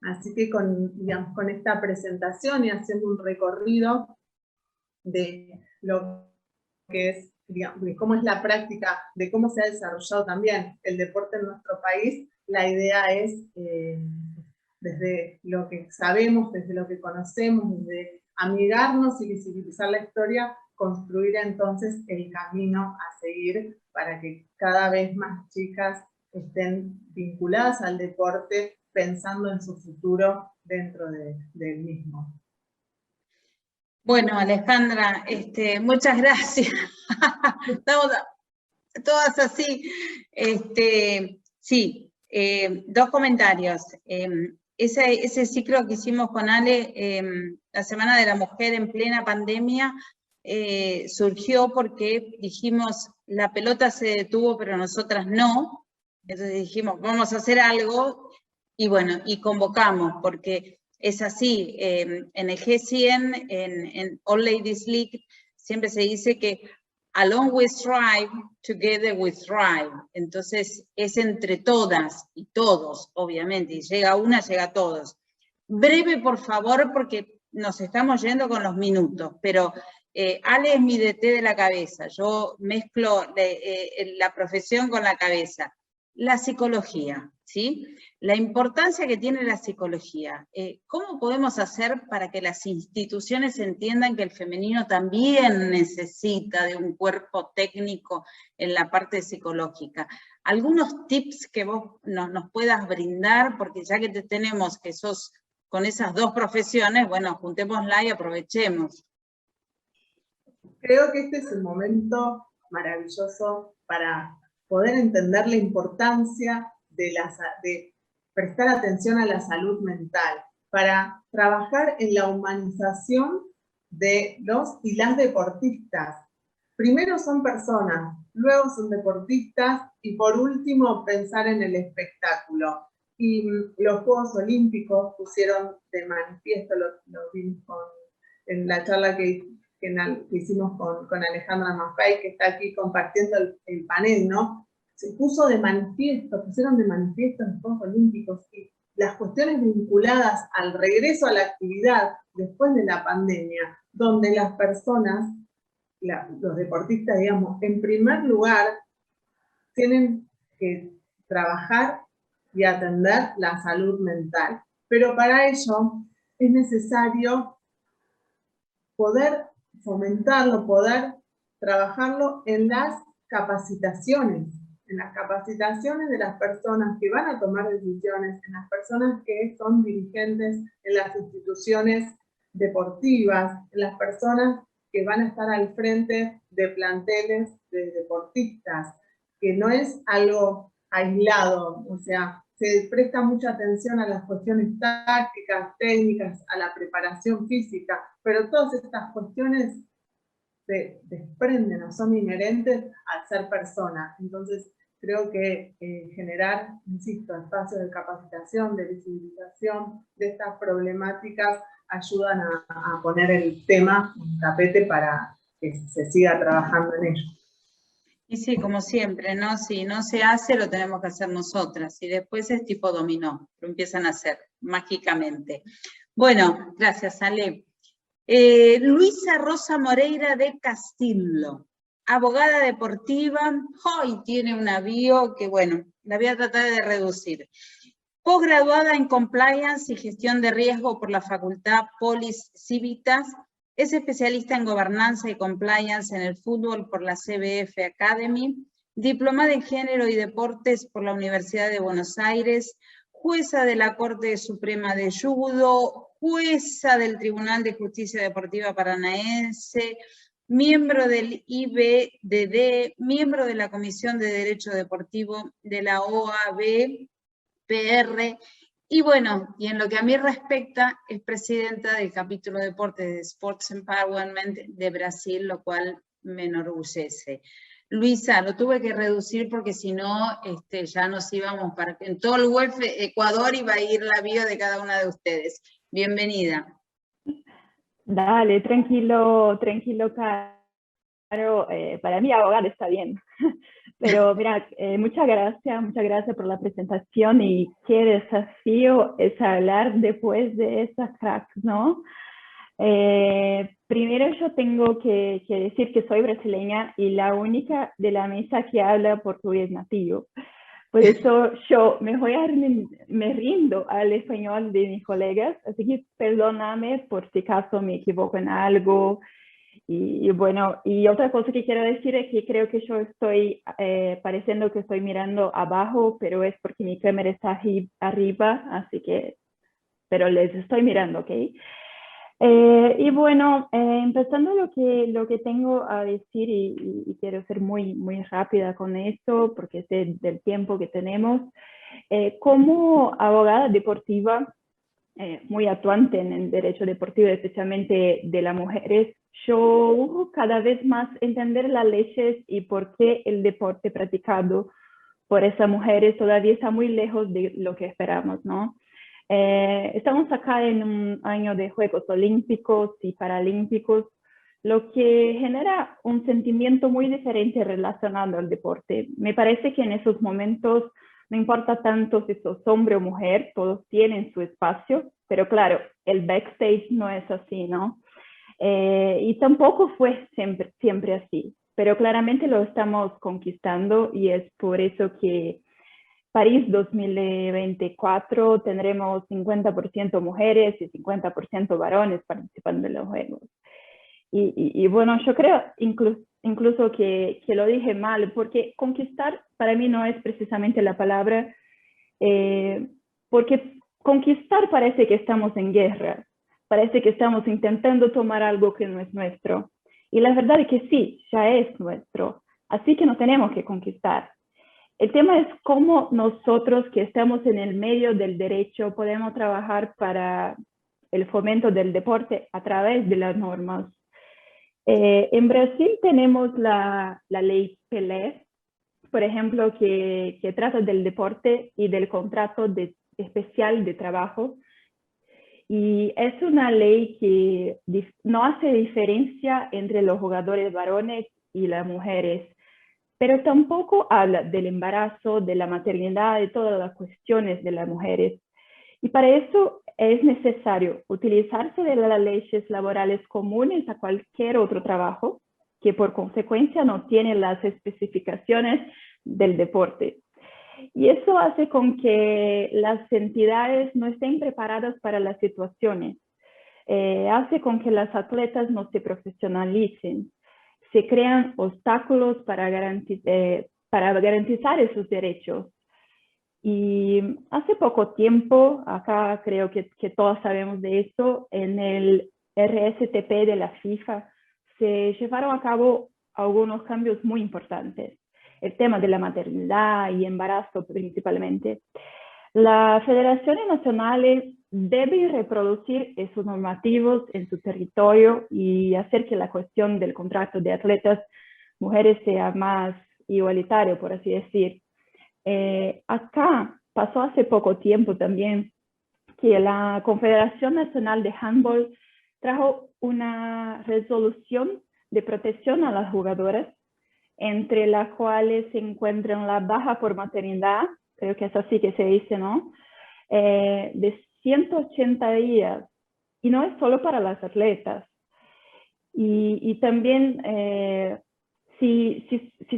Así que digamos, con esta presentación y haciendo un recorrido de lo que es, digamos, de cómo es la práctica, de cómo se ha desarrollado también el deporte en nuestro país, la idea es, desde lo que sabemos, desde lo que conocemos, desde amigarnos y visibilizar la historia, construir entonces el camino a seguir para que cada vez más chicas estén vinculadas al deporte, pensando en su futuro dentro del mismo. Bueno, Alejandra, muchas gracias. Estamos todas así. Sí, dos comentarios. Ese ciclo que hicimos con Ale, la Semana de la Mujer en plena pandemia, surgió porque dijimos, la pelota se detuvo, pero nosotras no. Entonces dijimos, vamos a hacer algo, y bueno, y convocamos, porque es así, en el G100, en All Ladies League, siempre se dice que alone we strive, together we thrive. Entonces es entre todas y todos, obviamente, y llega una, llega a todos. Breve, por favor, porque nos estamos yendo con los minutos, pero Ale es mi DT de la cabeza, yo mezclo la profesión con la cabeza. La psicología, ¿sí? La importancia que tiene la psicología. ¿Cómo podemos hacer para que las instituciones entiendan que el femenino también necesita de un cuerpo técnico en la parte psicológica? Algunos tips que vos nos puedas brindar, porque ya que te tenemos que sos con esas dos profesiones, bueno, juntémosla y aprovechemos. Creo que este es un momento maravilloso para poder entender la importancia de prestar atención a la salud mental, para trabajar en la humanización de los y las deportistas. Primero son personas, luego son deportistas y por último pensar en el espectáculo. Y los Juegos Olímpicos pusieron de manifiesto, lo vimos en la charla que hicimos con Alejandra Maffei, que está aquí compartiendo el panel, ¿no? Se pusieron de manifiesto los Juegos Olímpicos y las cuestiones vinculadas al regreso a la actividad después de la pandemia, donde las personas, los deportistas, digamos, en primer lugar, tienen que trabajar y atender la salud mental. Pero para ello es necesario poder fomentarlo, poder trabajarlo en las capacitaciones de las personas que van a tomar decisiones, en las personas que son dirigentes en las instituciones deportivas, en las personas que van a estar al frente de planteles de deportistas, que no es algo aislado, o sea, se presta mucha atención a las cuestiones tácticas, técnicas, a la preparación física, pero todas estas cuestiones se desprenden o son inherentes al ser persona. Entonces, creo que generar, insisto, espacios de capacitación, de visibilización de estas problemáticas ayudan a poner el tema en tapete para que se siga trabajando en ello. Y sí, como siempre, ¿no? Si no se hace, lo tenemos que hacer nosotras. Y después es tipo dominó, lo empiezan a hacer mágicamente. Bueno, gracias, Ale. Luisa Rosa Moreira de Castillo, abogada deportiva. Hoy tiene una bio que, bueno, la voy a tratar de reducir. Posgraduada en Compliance y Gestión de Riesgo por la Facultad Polis Civitas. Es especialista en gobernanza y compliance en el fútbol por la CBF Academy, diplomada en género y deportes por la Universidad de Buenos Aires, jueza de la Corte Suprema de Judo, jueza del Tribunal de Justicia Deportiva Paranaense, miembro del IBDD, miembro de la Comisión de Derecho Deportivo de la OAB-PR, y bueno, y en lo que a mí respecta, es presidenta del capítulo de deportes de Sports Empowerment de Brasil, lo cual me enorgullece. Luisa, lo tuve que reducir porque si no, ya nos íbamos para... En todo el web Ecuador iba a ir la bio de cada una de ustedes. Bienvenida. Dale, tranquilo, Caro. Para mí, abogada está bien. Pero mira, muchas gracias por la presentación y qué desafío es hablar después de esas cracks, ¿no? Primero yo tengo que decir que soy brasileña y la única de la mesa que habla portugués nativo. Por eso yo me rindo al español de mis colegas, así que perdóname por si acaso me equivoco en algo. Y bueno, y otra cosa que quiero decir es que creo que yo estoy pareciendo que estoy mirando abajo, pero es porque mi cámara está arriba, así que, pero les estoy mirando, ¿ok? Y bueno, empezando lo que tengo a decir y quiero ser muy rápida con esto porque sé del tiempo que tenemos. Como abogada deportiva, muy actuante en el derecho deportivo, especialmente de las mujeres, yo busco cada vez más entender las leyes y por qué el deporte practicado por esas mujeres todavía está muy lejos de lo que esperamos, ¿no? Estamos acá en un año de Juegos Olímpicos y Paralímpicos, lo que genera un sentimiento muy diferente relacionado al deporte. Me parece que en esos momentos no importa tanto si sos hombre o mujer, todos tienen su espacio, pero claro, el backstage no es así, ¿no? Y tampoco fue siempre así, pero claramente lo estamos conquistando y es por eso que París 2024 tendremos 50% mujeres y 50% varones participando en los Juegos. Y bueno, yo creo incluso que lo dije mal, porque conquistar para mí no es precisamente la palabra, porque conquistar parece que estamos en guerra, parece que estamos intentando tomar algo que no es nuestro. Y la verdad es que sí, ya es nuestro, así que no tenemos que conquistar. El tema es cómo nosotros que estamos en el medio del derecho podemos trabajar para el fomento del deporte a través de las normas. En Brasil tenemos la ley Pelé, por ejemplo, que trata del deporte y del contrato especial de trabajo. Y es una ley que no hace diferencia entre los jugadores varones y las mujeres, pero tampoco habla del embarazo, de la maternidad, de todas las cuestiones de las mujeres. Y para eso es necesario utilizarse de las leyes laborales comunes a cualquier otro trabajo, que por consecuencia no tiene las especificaciones del deporte. Y eso hace con que las entidades no estén preparadas para las situaciones. Hace con que las atletas no se profesionalicen. Se crean obstáculos para garantizar esos derechos. Y hace poco tiempo, acá creo que todos sabemos de esto, en el RSTP de la FIFA se llevaron a cabo algunos cambios muy importantes. el tema de la maternidad y embarazo principalmente. Las federaciones nacionales deben reproducir esos normativos en su territorio y hacer que la cuestión del contrato de atletas mujeres sea más igualitario, por así decir. Acá pasó hace poco tiempo también que la Confederación Nacional de Handball trajo una resolución de protección a las jugadoras, entre las cuales se encuentran la baja por maternidad, creo que es así que se dice, ¿no? De 180 días, y no es solo para las atletas. Y también, si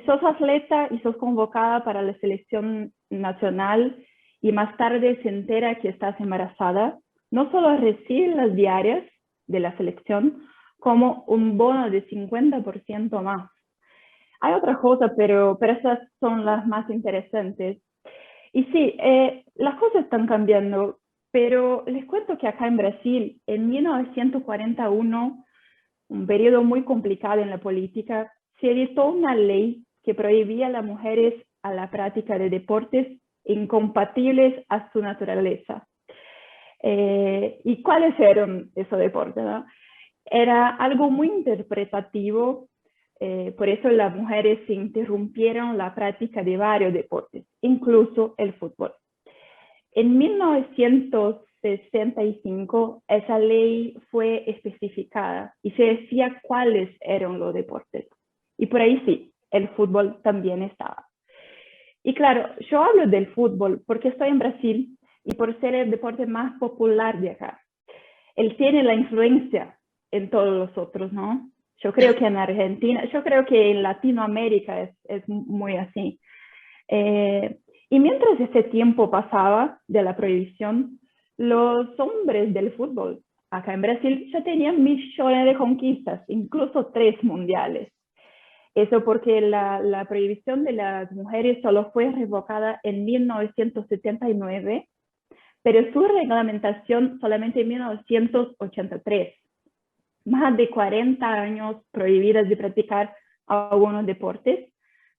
sos atleta y sos convocada para la selección nacional y más tarde se entera que estás embarazada, no solo recibes las diarias de la selección, como un bono de 50% más. Hay otra cosa, pero esas son las más interesantes. Y sí, las cosas están cambiando, pero les cuento que acá en Brasil, en 1941, un periodo muy complicado en la política, se editó una ley que prohibía a las mujeres a la práctica de deportes incompatibles a su naturaleza. ¿Y cuáles eran esos deportes, no? Era algo muy interpretativo, por eso las mujeres se interrumpieron la práctica de varios deportes, incluso el fútbol. En 1965, esa ley fue especificada y se decía cuáles eran los deportes. Y por ahí sí, el fútbol también estaba. Y claro, yo hablo del fútbol porque estoy en Brasil y por ser el deporte más popular de acá. Él tiene la influencia en todos los otros, ¿no? Yo creo que en Argentina, yo creo que en Latinoamérica es muy así. Y mientras ese tiempo pasaba de la prohibición, los hombres del fútbol acá en Brasil ya tenían millones de conquistas, incluso 3 mundiales. Eso porque la prohibición de las mujeres solo fue revocada en 1979, pero su reglamentación solamente en 1983. Más de 40 años prohibidas de practicar algunos deportes,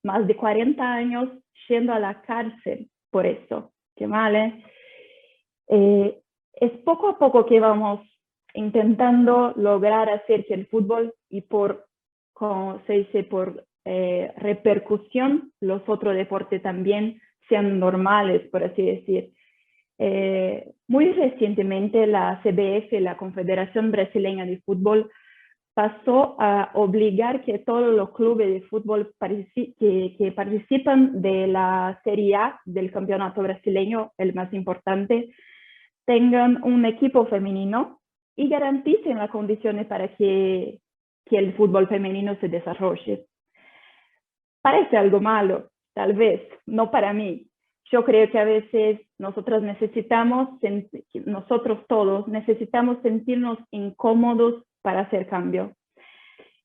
más de 40 años yendo a la cárcel por eso. Qué mal, ¿eh? Es poco a poco que vamos intentando lograr hacer que el fútbol y como se dice, por repercusión, los otros deportes también sean normales, por así decir. Muy recientemente la CBF, la Confederación Brasileña de Fútbol, pasó a obligar que todos los clubes de fútbol que participan de la Serie A del campeonato brasileño, el más importante, tengan un equipo femenino y garanticen las condiciones para que el fútbol femenino se desarrolle. Parece algo malo, tal vez, no para mí. Yo creo que a veces nosotros todos necesitamos sentirnos incómodos para hacer cambio.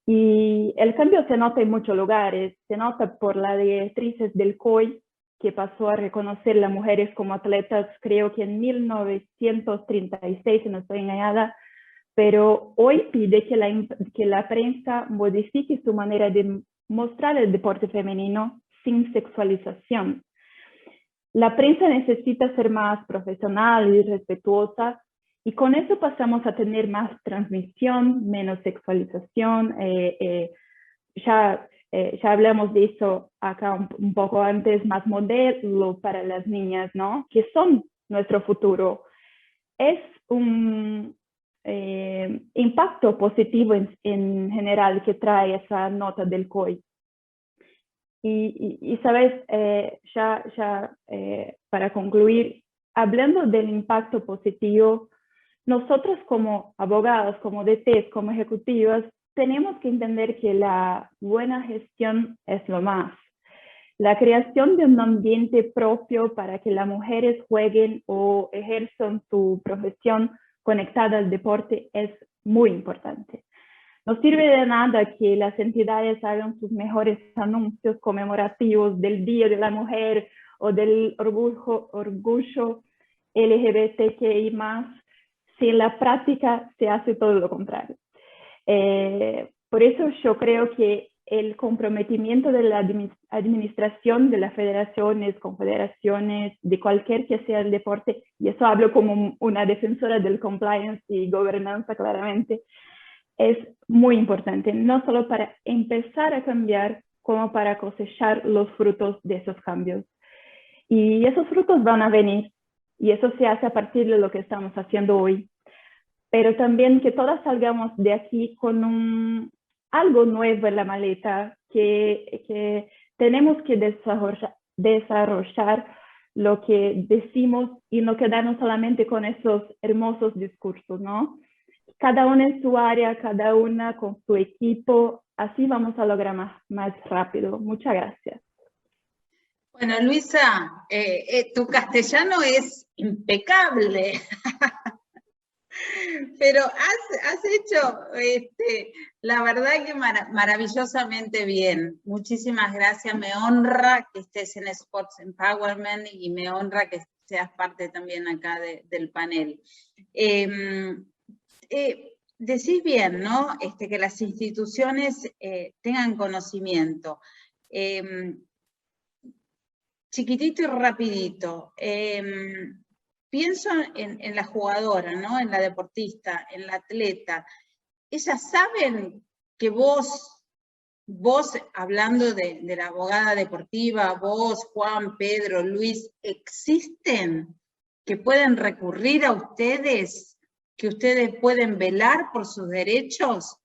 Y el cambio se nota en muchos lugares. Se nota por las directrices del COI, que pasó a reconocer a las mujeres como atletas, creo que en 1936, si no estoy engañada, pero hoy pide que la prensa modifique su manera de mostrar el deporte femenino sin sexualización. La prensa necesita ser más profesional y respetuosa, y con eso pasamos a tener más transmisión, menos sexualización. Ya hablamos de eso acá un poco antes, más modelo para las niñas, ¿no? Que son nuestro futuro. Es un impacto positivo en general que trae esa nota del COI. Y sabes, para concluir, hablando del impacto positivo, nosotros como abogados, como DTs, como ejecutivas, tenemos que entender que la buena gestión es lo más. La creación de un ambiente propio para que las mujeres jueguen o ejerzan su profesión conectada al deporte es muy importante. No sirve de nada que las entidades hagan sus mejores anuncios conmemorativos del Día de la Mujer o del orgullo LGBTQI+, si en la práctica se hace todo lo contrario. Por eso yo creo que el comprometimiento de la administración de las federaciones, confederaciones, de cualquier que sea el deporte, y eso hablo como una defensora del compliance y gobernanza claramente, es muy importante, no solo para empezar a cambiar, como para cosechar los frutos de esos cambios. Y esos frutos van a venir, y eso se hace a partir de lo que estamos haciendo hoy. Pero también que todas salgamos de aquí con algo nuevo en la maleta, que tenemos que desarrollar lo que decimos y no quedarnos solamente con esos hermosos discursos, ¿no? Cada una en su área, cada una con su equipo, así vamos a lograr más rápido. Muchas gracias. Bueno, Luisa, tu castellano es impecable. Pero has hecho, la verdad que maravillosamente bien. Muchísimas gracias, me honra que estés en Sports Empowerment y me honra que seas parte también acá del panel. Decís bien, ¿no? Que las instituciones tengan conocimiento. Chiquitito y rapidito. Pienso en la jugadora, ¿no? En la deportista, en la atleta. Ellas saben que vos hablando de la abogada deportiva, vos, Juan, Pedro, Luis, existen, que pueden recurrir a ustedes, que ustedes pueden velar por sus derechos.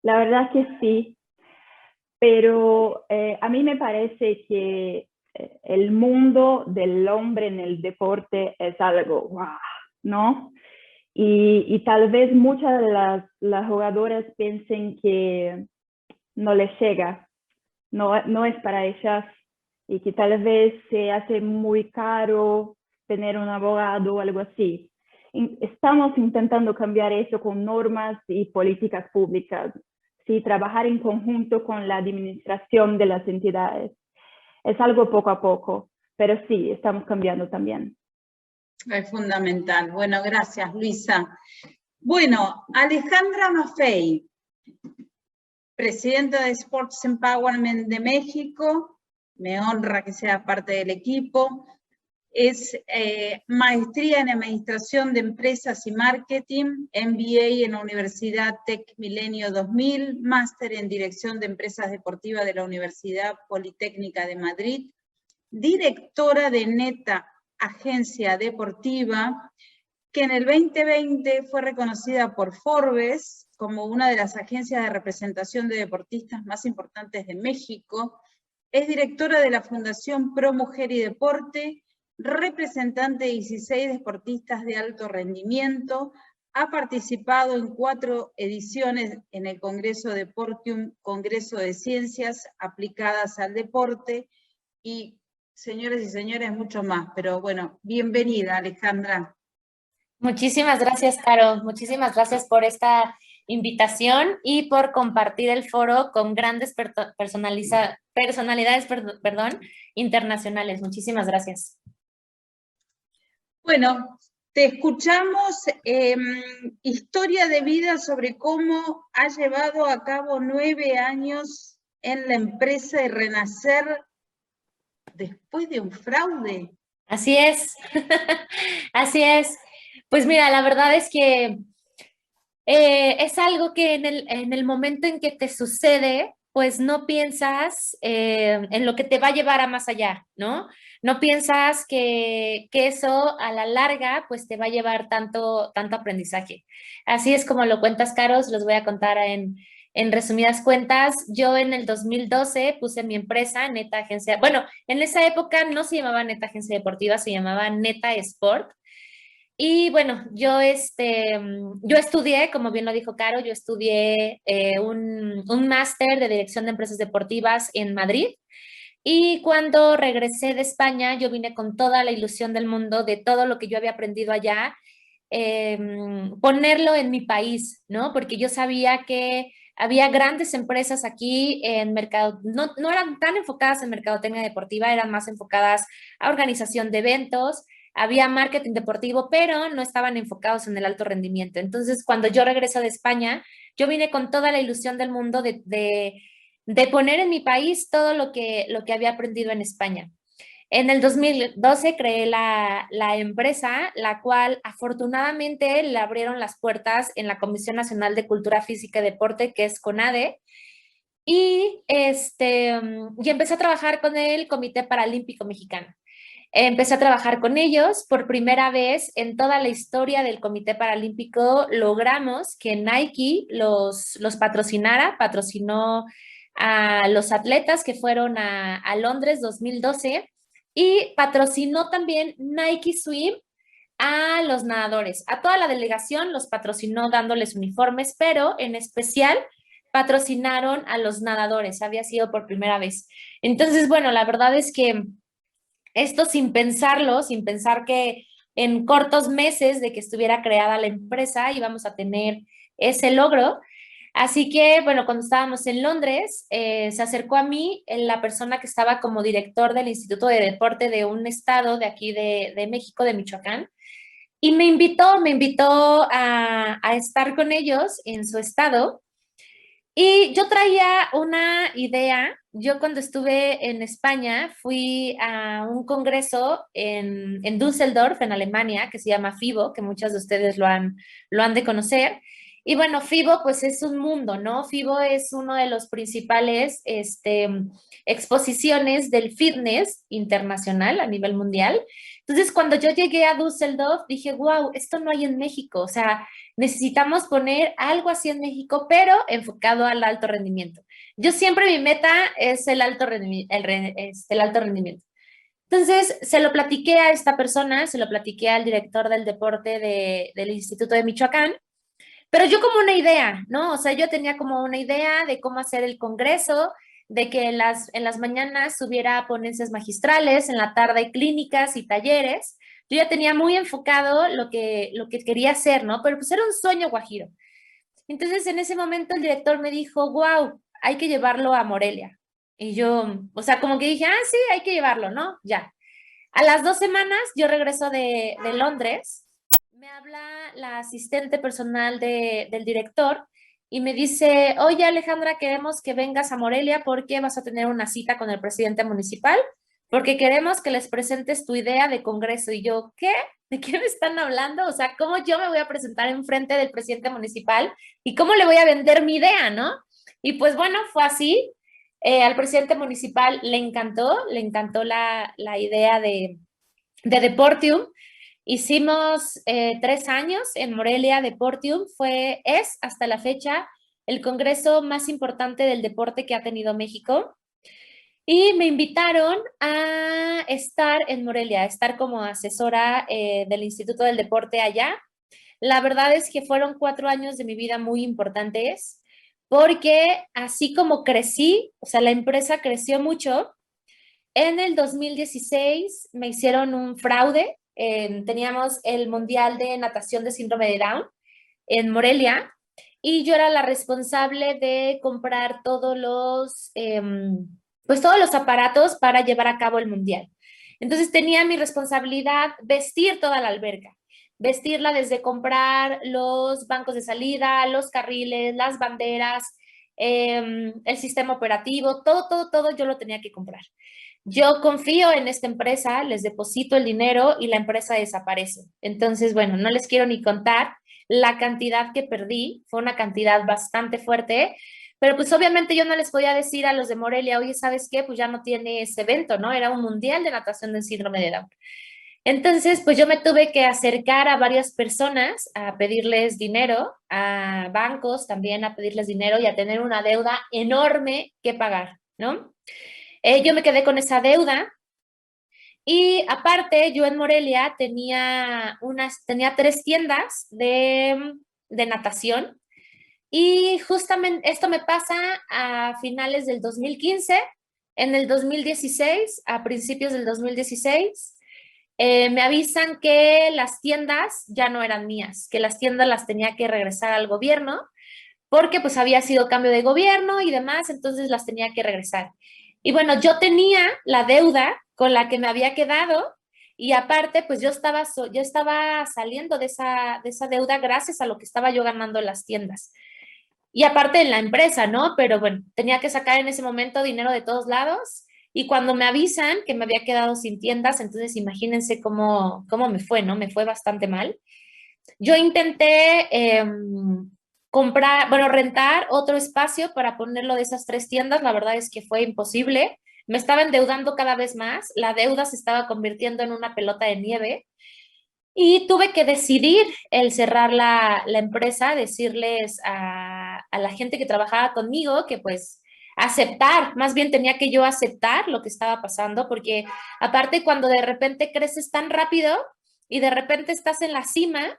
La verdad que sí, pero a mí me parece que el mundo del hombre en el deporte es algo, wow, ¿no? Y tal vez muchas de las jugadoras piensen que no les llega, no es para ellas, y que tal vez se hace muy caro tener un abogado o algo así. Estamos intentando cambiar eso con normas y políticas públicas, ¿sí? Trabajar en conjunto con la administración de las entidades. Es algo poco a poco, pero sí, estamos cambiando también. Es fundamental. Bueno, gracias, Luisa. Bueno, Alejandra Maffei, presidenta de Sports Empowerment de México, me honra que sea parte del equipo. Es maestría en Administración de Empresas y Marketing, MBA en la Universidad Tec Milenio 2000, máster en Dirección de Empresas Deportivas de la Universidad Politécnica de Madrid, directora de Neta Agencia Deportiva, que en el 2020 fue reconocida por Forbes como una de las agencias de representación de deportistas más importantes de México. Es directora de la Fundación Pro Mujer y Deporte, representante de 16 deportistas de alto rendimiento, ha participado en 4 ediciones en el Congreso Deportium, Congreso de Ciencias Aplicadas al Deporte, y señores y señores, mucho más. Pero bueno, bienvenida, Alejandra. Muchísimas gracias, Caro. Muchísimas gracias por esta invitación y por compartir el foro con grandes personalidades internacionales. Muchísimas gracias. Bueno, te escuchamos. Historia de vida sobre cómo ha llevado a cabo 9 años en la empresa y renacer después de un fraude. Así es, así es. Pues mira, la verdad es que es algo que en el momento en que te sucede, pues no piensas en lo que te va a llevar a más allá, ¿no? No piensas que eso a la larga pues te va a llevar tanto aprendizaje. Así es como lo cuentas, Caros, los voy a contar en resumidas cuentas. Yo en el 2012 puse mi empresa, Neta Agencia, bueno, en esa época no se llamaba Neta Agencia Deportiva, se llamaba Neta Sport. Y bueno, yo estudié, como bien lo dijo Caro, yo estudié un máster de Dirección de Empresas Deportivas en Madrid. Y cuando regresé de España, yo vine con toda la ilusión del mundo de todo lo que yo había aprendido allá, ponerlo en mi país, ¿no? Porque yo sabía que había grandes empresas aquí en mercado, no eran tan enfocadas en mercadotecnia deportiva, eran más enfocadas a organización de eventos, había marketing deportivo, pero no estaban enfocados en el alto rendimiento. Entonces, cuando yo regreso de España, yo vine con toda la ilusión del mundo de poner en mi país todo lo que había aprendido en España. En el 2012 creé la empresa, la cual afortunadamente le abrieron las puertas en la Comisión Nacional de Cultura Física y Deporte, que es CONADE, y empecé a trabajar con el Comité Paralímpico Mexicano. Empecé a trabajar con ellos. Por primera vez en toda la historia del Comité Paralímpico logramos que Nike los patrocinara, patrocinó a los atletas que fueron a Londres 2012 y patrocinó también Nike Swim a los nadadores. A toda la delegación los patrocinó dándoles uniformes, pero en especial patrocinaron a los nadadores. Había sido por primera vez. Entonces, bueno, la verdad es que esto sin pensarlo, sin pensar que en cortos meses de que estuviera creada la empresa íbamos a tener ese logro. Así que, bueno, cuando estábamos en Londres, se acercó a mí la persona que estaba como director del Instituto de Deporte de un estado de aquí de México, de Michoacán, y me invitó a estar con ellos en su estado. Y yo traía una idea. Yo cuando estuve en España fui a un congreso en Düsseldorf, en Alemania, que se llama FIBO, que muchos de ustedes lo han de conocer. Y bueno, FIBO pues es un mundo, ¿no? FIBO es uno de los principales exposiciones del fitness internacional a nivel mundial. Entonces, cuando yo llegué a Düsseldorf, dije, wow, esto no hay en México. O sea, necesitamos poner algo así en México, pero enfocado al alto rendimiento. Yo siempre mi meta es el alto rendimiento. Entonces, se lo platiqué a esta persona, se lo platiqué al director del deporte del Instituto de Michoacán, pero yo como una idea, ¿no? O sea, yo tenía como una idea de cómo hacer el congreso, de que en las mañanas hubiera ponencias magistrales, en la tarde clínicas y talleres. Yo ya tenía muy enfocado lo que quería hacer, ¿no? Pero pues era un sueño guajiro. Entonces, en ese momento el director me dijo, wow, hay que llevarlo a Morelia. Y yo, o sea, como que dije, sí, hay que llevarlo, ¿no? Ya. A las 2 semanas yo regreso de Londres. Me habla la asistente personal del director y me dice, oye Alejandra, queremos que vengas a Morelia porque vas a tener una cita con el presidente municipal, porque queremos que les presentes tu idea de congreso. Y yo, ¿qué? ¿De qué me están hablando? O sea, ¿cómo yo me voy a presentar enfrente del presidente municipal y cómo le voy a vender mi idea, no? Y pues bueno, fue así. Al presidente municipal le encantó la idea de Deportium. Hicimos 3 años en Morelia. Deportium es hasta la fecha el congreso más importante del deporte que ha tenido México. Y me invitaron a estar en Morelia, a estar como asesora del Instituto del Deporte allá. La verdad es que fueron 4 años de mi vida muy importantes, porque así como crecí, o sea, la empresa creció mucho. En el 2016 me hicieron un fraude. Teníamos el Mundial de Natación de Síndrome de Down en Morelia y yo era la responsable de comprar todos los aparatos para llevar a cabo el Mundial. Entonces tenía mi responsabilidad vestir toda la alberca, vestirla desde comprar los bancos de salida, los carriles, las banderas, el sistema operativo, todo yo lo tenía que comprar. Yo confío en esta empresa, les deposito el dinero y la empresa desaparece. Entonces, bueno, no les quiero ni contar la cantidad que perdí, fue una cantidad bastante fuerte, pero pues obviamente yo no les podía decir a los de Morelia, oye, ¿sabes qué? Pues ya no tiene ese evento, ¿no? Era un mundial de natación del síndrome de Down. Entonces, pues yo me tuve que acercar a varias personas a pedirles dinero, a bancos también a pedirles dinero y a tener una deuda enorme que pagar, ¿no? Yo me quedé con esa deuda y aparte yo en Morelia tenía 3 tiendas de natación y justamente esto me pasa a finales del 2015. En el 2016, a principios del 2016, me avisan que las tiendas ya no eran mías, que las tiendas las tenía que regresar al gobierno porque pues había sido cambio de gobierno y demás, entonces las tenía que regresar. Y bueno, yo tenía la deuda con la que me había quedado Y aparte, pues yo estaba saliendo de esa deuda gracias a lo que estaba yo ganando en las tiendas. Y aparte en la empresa, ¿no? Pero bueno, tenía que sacar en ese momento dinero de todos lados. Y cuando me avisan que me había quedado sin tiendas, entonces imagínense cómo me fue, ¿no? Me fue bastante mal. Yo intenté rentar otro espacio para ponerlo de esas 3 tiendas. La verdad es que fue imposible. Me estaba endeudando cada vez más. La deuda se estaba convirtiendo en una pelota de nieve. Y tuve que decidir el cerrar la empresa, decirles a la gente que trabajaba conmigo que pues aceptar, más bien tenía que yo aceptar lo que estaba pasando, porque aparte cuando de repente creces tan rápido y de repente estás en la cima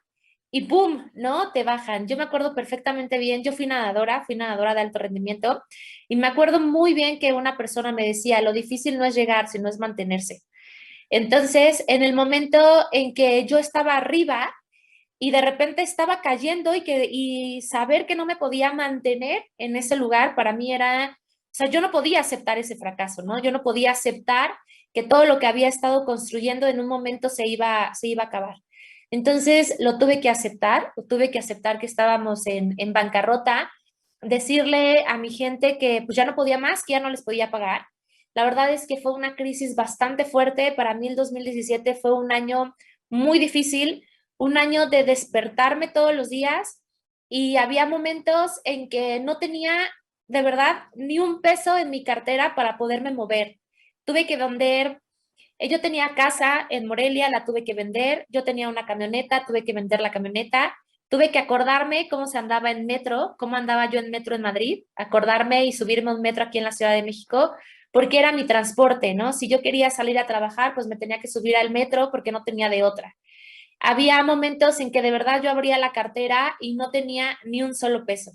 y ¡boom!, ¿no? Te bajan. Yo me acuerdo perfectamente bien, yo fui nadadora de alto rendimiento y me acuerdo muy bien que una persona me decía, lo difícil no es llegar, sino es mantenerse. Entonces, en el momento en que yo estaba arriba y de repente estaba cayendo y saber que no me podía mantener en ese lugar, para mí era, o sea, yo no podía aceptar ese fracaso, ¿no? Yo no podía aceptar que todo lo que había estado construyendo en un momento se iba a acabar. Entonces, lo tuve que aceptar que estábamos en bancarrota, decirle a mi gente que pues ya no podía más, que ya no les podía pagar. La verdad es que fue una crisis bastante fuerte. Para mí el 2017 fue un año muy difícil, un año de despertarme todos los días y había momentos en que no tenía de verdad ni un peso en mi cartera para poderme mover. Tuve que vender, yo tenía casa en Morelia, la tuve que vender, yo tenía una camioneta, tuve que vender la camioneta, tuve que acordarme cómo se andaba en metro, cómo andaba yo en metro en Madrid, acordarme y subirme a un metro aquí en la Ciudad de México, porque era mi transporte, ¿no? Si yo quería salir a trabajar, pues me tenía que subir al metro porque no tenía de otra. Había momentos en que de verdad yo abría la cartera y no tenía ni un solo peso.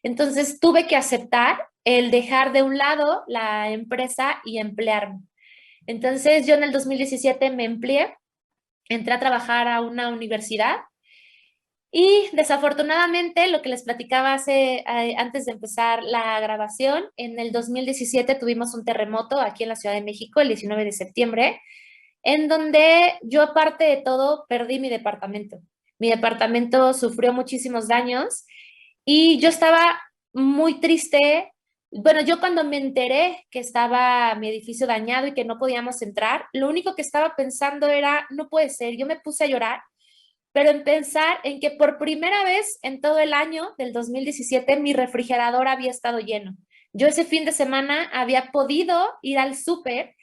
Entonces tuve que aceptar el dejar de un lado la empresa y emplearme. Entonces yo en el 2017 me empleé, entré a trabajar a una universidad y desafortunadamente lo que les platicaba antes de empezar la grabación, en el 2017 tuvimos un terremoto aquí en la Ciudad de México, el 19 de septiembre, en donde yo aparte de todo perdí mi departamento. Mi departamento sufrió muchísimos daños y yo estaba muy triste. Bueno, yo cuando me enteré que estaba mi edificio dañado y que no podíamos entrar, lo único que estaba pensando era, no puede ser, yo me puse a llorar, pero en pensar en que por primera vez en todo el año del 2017 mi refrigerador había estado lleno. Yo ese fin de semana había podido ir al súper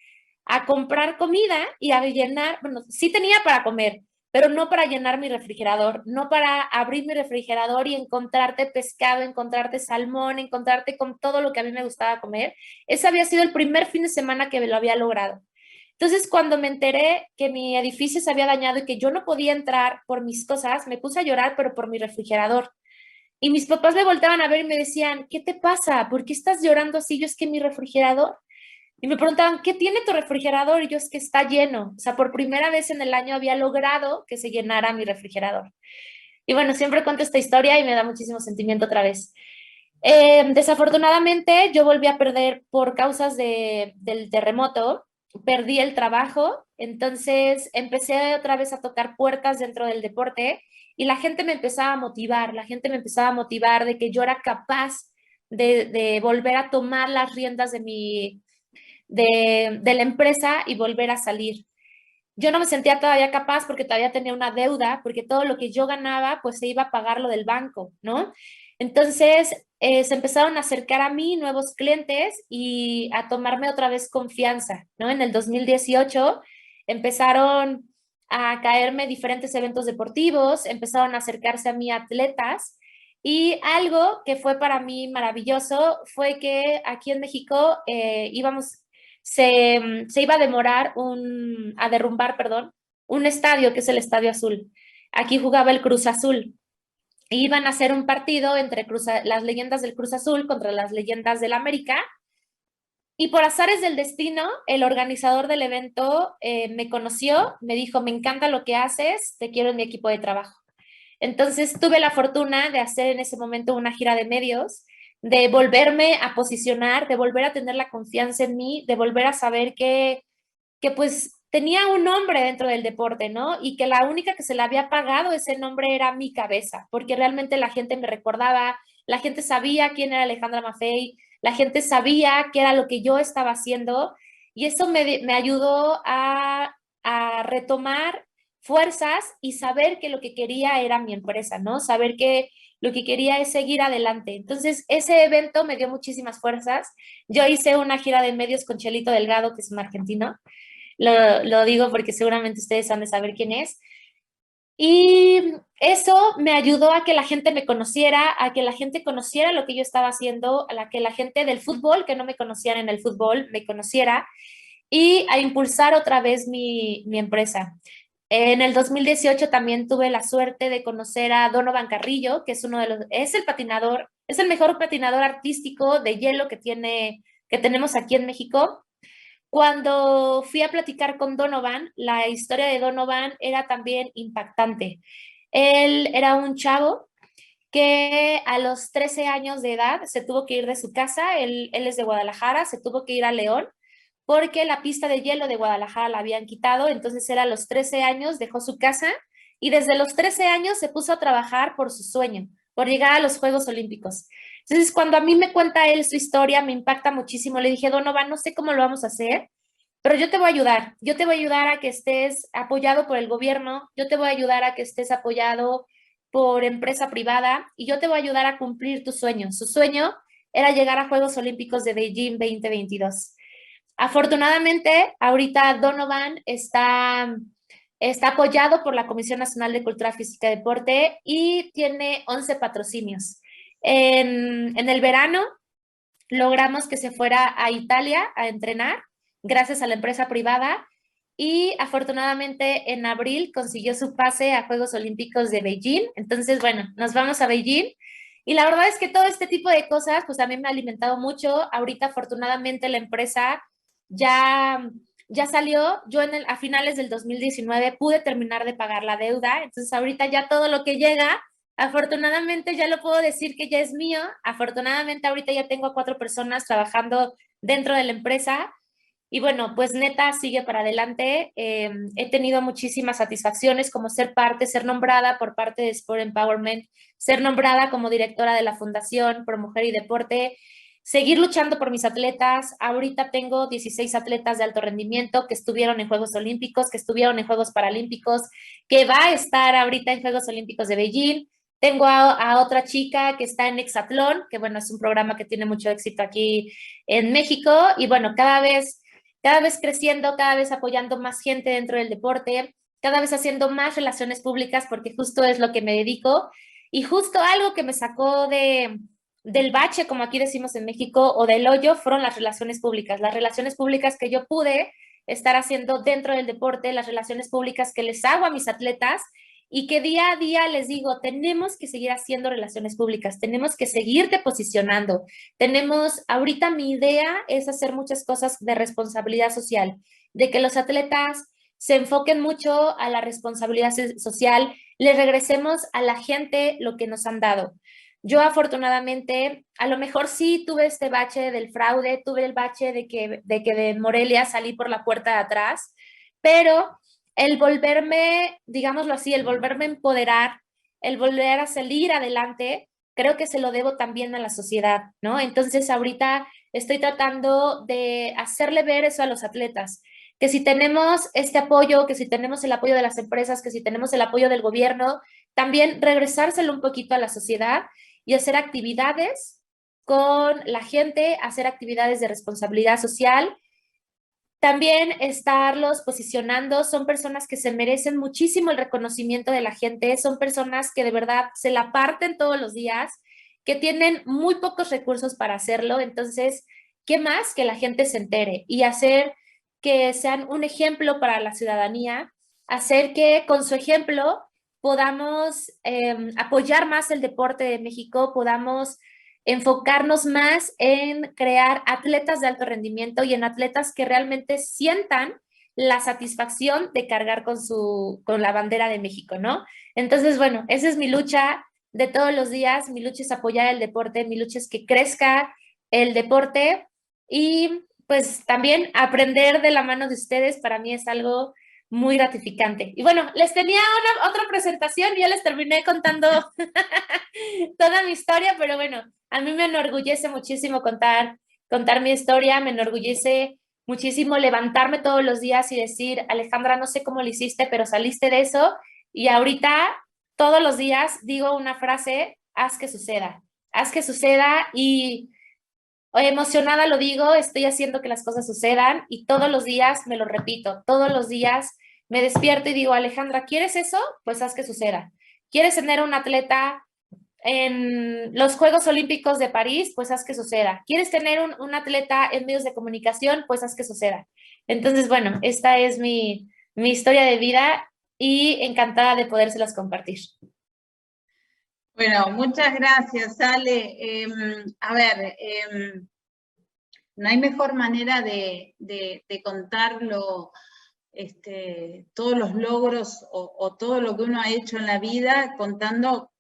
a comprar comida y a llenar, bueno, sí tenía para comer, pero no para llenar mi refrigerador, no para abrir mi refrigerador y encontrarte pescado, encontrarte salmón, encontrarte con todo lo que a mí me gustaba comer. Ese había sido el primer fin de semana que lo había logrado. Entonces, cuando me enteré que mi edificio se había dañado y que yo no podía entrar por mis cosas, me puse a llorar, pero por mi refrigerador. Y mis papás me volteaban a ver y me decían, ¿qué te pasa? ¿Por qué estás llorando así? Yo es que mi refrigerador. Y me preguntaban, ¿qué tiene tu refrigerador? Y yo es que está lleno. O sea, por primera vez en el año había logrado que se llenara mi refrigerador. Y bueno, siempre cuento esta historia y me da muchísimo sentimiento otra vez. Desafortunadamente, yo volví a perder por causas del terremoto, perdí el trabajo, entonces empecé otra vez a tocar puertas dentro del deporte y la gente me empezaba a motivar, la gente me empezaba a motivar de que yo era capaz de volver a tomar las riendas de la empresa y volver a salir. Yo no me sentía todavía capaz porque todavía tenía una deuda, porque todo lo que yo ganaba pues se iba a pagar lo del banco, ¿no? Entonces se empezaron a acercar a mí nuevos clientes y a tomarme otra vez confianza, ¿no? En el 2018 empezaron a caerme diferentes eventos deportivos, empezaron a acercarse a mí atletas y algo que fue para mí maravilloso fue que aquí en México se iba a derrumbar, perdón, un estadio que es el Estadio Azul. Aquí jugaba el Cruz Azul. Iban a hacer un partido entre las leyendas del Cruz Azul contra las leyendas del América. Y por azares del destino, el organizador del evento me conoció, me dijo, me encanta lo que haces, te quiero en mi equipo de trabajo. Entonces tuve la fortuna de hacer en ese momento una gira de medios, de volverme a posicionar, de volver a tener la confianza en mí, de volver a saber que tenía un nombre dentro del deporte, ¿no? Y que la única que se le había pagado ese nombre era mi cabeza, porque realmente la gente me recordaba, la gente sabía quién era Alejandra Maffei, la gente sabía qué era lo que yo estaba haciendo, y eso me ayudó a retomar fuerzas y saber que lo que quería era mi empresa, ¿no? Saber que lo que quería es seguir adelante. Entonces, ese evento me dio muchísimas fuerzas. Yo hice una gira de medios con Chelito Delgado, que es un argentino. Lo digo porque seguramente ustedes han de saber quién es. Y eso me ayudó a que la gente me conociera, a que la gente conociera lo que yo estaba haciendo, a que la gente del fútbol, que no me conocían en el fútbol, me conociera, y a impulsar otra vez mi empresa. En el 2018 también tuve la suerte de conocer a Donovan Carrillo, que es es el patinador, es el mejor patinador artístico de hielo que tenemos aquí en México. Cuando fui a platicar con Donovan, la historia de Donovan era también impactante. Él era un chavo que a los 13 años de edad se tuvo que ir de su casa, él es de Guadalajara, se tuvo que ir a León porque la pista de hielo de Guadalajara la habían quitado, entonces era a los 13 años, dejó su casa y desde los 13 años se puso a trabajar por su sueño, por llegar a los Juegos Olímpicos. Entonces, cuando a mí me cuenta él su historia, me impacta muchísimo. Le dije, Donovan, no sé cómo lo vamos a hacer, pero yo te voy a ayudar. Yo te voy a ayudar a que estés apoyado por el gobierno, yo te voy a ayudar a que estés apoyado por empresa privada y yo te voy a ayudar a cumplir tu sueño. Su sueño era llegar a Juegos Olímpicos de Beijing 2022. Afortunadamente, ahorita Donovan está apoyado por la Comisión Nacional de Cultura Física y Deporte y tiene 11 patrocinios. En el verano logramos que se fuera a Italia a entrenar gracias a la empresa privada y afortunadamente en abril consiguió su pase a Juegos Olímpicos de Beijing. Entonces, bueno, nos vamos a Beijing. Y la verdad es que todo este tipo de cosas, pues a mí me ha alimentado mucho. Ahorita, afortunadamente, la empresa ya salió. Yo a finales del 2019 pude terminar de pagar la deuda. Entonces, ahorita ya todo lo que llega, afortunadamente ya lo puedo decir que ya es mío. Afortunadamente, ahorita ya tengo a 4 personas trabajando dentro de la empresa. Y bueno, pues neta, sigue para adelante. He tenido muchísimas satisfacciones como ser nombrada por parte de Sport Empowerment, ser nombrada como directora de la Fundación Pro Mujer y Deporte, seguir luchando por mis atletas. Ahorita tengo 16 atletas de alto rendimiento que estuvieron en Juegos Olímpicos, que estuvieron en Juegos Paralímpicos, que va a estar ahorita en Juegos Olímpicos de Beijing. Tengo a otra chica que está en Hexatlón, que bueno, es un programa que tiene mucho éxito aquí en México. Y bueno, cada vez creciendo, cada vez apoyando más gente dentro del deporte, cada vez haciendo más relaciones públicas, porque justo es lo que me dedico. Y justo algo que me sacó del bache, como aquí decimos en México, o del hoyo, fueron las relaciones públicas que yo pude estar haciendo dentro del deporte, las relaciones públicas que les hago a mis atletas y que día a día les digo, tenemos que seguir haciendo relaciones públicas, tenemos que seguirte posicionando. Ahorita mi idea es hacer muchas cosas de responsabilidad social, de que los atletas se enfoquen mucho a la responsabilidad social, le regresemos a la gente lo que nos han dado. Yo afortunadamente, a lo mejor sí tuve este bache del fraude, tuve el bache de que de Morelia salí por la puerta de atrás, pero el volverme, digámoslo así, el volverme a empoderar, el volver a salir adelante, creo que se lo debo también a la sociedad, ¿no? Entonces ahorita estoy tratando de hacerle ver eso a los atletas, que si tenemos este apoyo, que si tenemos el apoyo de las empresas, que si tenemos el apoyo del gobierno, también regresárselo un poquito a la sociedad y hacer actividades con la gente, hacer actividades de responsabilidad social. También estarlos posicionando, son personas que se merecen muchísimo el reconocimiento de la gente, son personas que de verdad se la parten todos los días, que tienen muy pocos recursos para hacerlo. Entonces, ¿qué más que la gente se entere y hacer que sean un ejemplo para la ciudadanía, hacer que con su ejemplo podamos apoyar más el deporte de México, podamos enfocarnos más en crear atletas de alto rendimiento y en atletas que realmente sientan la satisfacción de cargar con la bandera de México, ¿no? Entonces, bueno, esa es mi lucha de todos los días. Mi lucha es apoyar el deporte, mi lucha es que crezca el deporte y pues también aprender de la mano de ustedes para mí es algo muy gratificante. Y bueno, les tenía otra presentación y ya les terminé contando toda mi historia, pero bueno, a mí me enorgullece muchísimo contar mi historia, me enorgullece muchísimo levantarme todos los días y decir, Alejandra, no sé cómo lo hiciste, pero saliste de eso y ahorita todos los días digo una frase, haz que suceda y emocionada lo digo, estoy haciendo que las cosas sucedan y todos los días me lo repito, todos los días me despierto y digo, Alejandra, ¿quieres eso? Pues haz que suceda. ¿Quieres tener un atleta en los Juegos Olímpicos de París? Pues haz que suceda. ¿Quieres tener un atleta en medios de comunicación? Pues haz que suceda. Entonces, bueno, esta es mi historia de vida y encantada de podérselas compartir. Bueno, muchas gracias, Ale. A ver, no hay mejor manera de contarlo, todos los logros o todo lo que uno ha hecho en la vida contando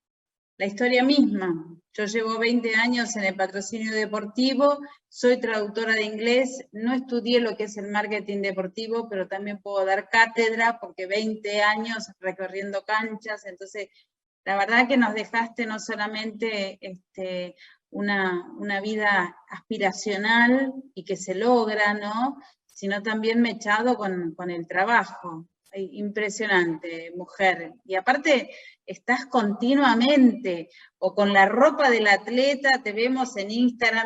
la historia misma. Yo llevo 20 años en el patrocinio deportivo, soy traductora de inglés, no estudié lo que es el marketing deportivo, pero también puedo dar cátedra porque 20 años recorriendo canchas, entonces la verdad que nos dejaste no solamente una vida aspiracional y que se logra, ¿no? Sino también mechado con el trabajo. Impresionante, mujer. Y aparte, estás continuamente, o con la ropa del atleta, te vemos en Instagram.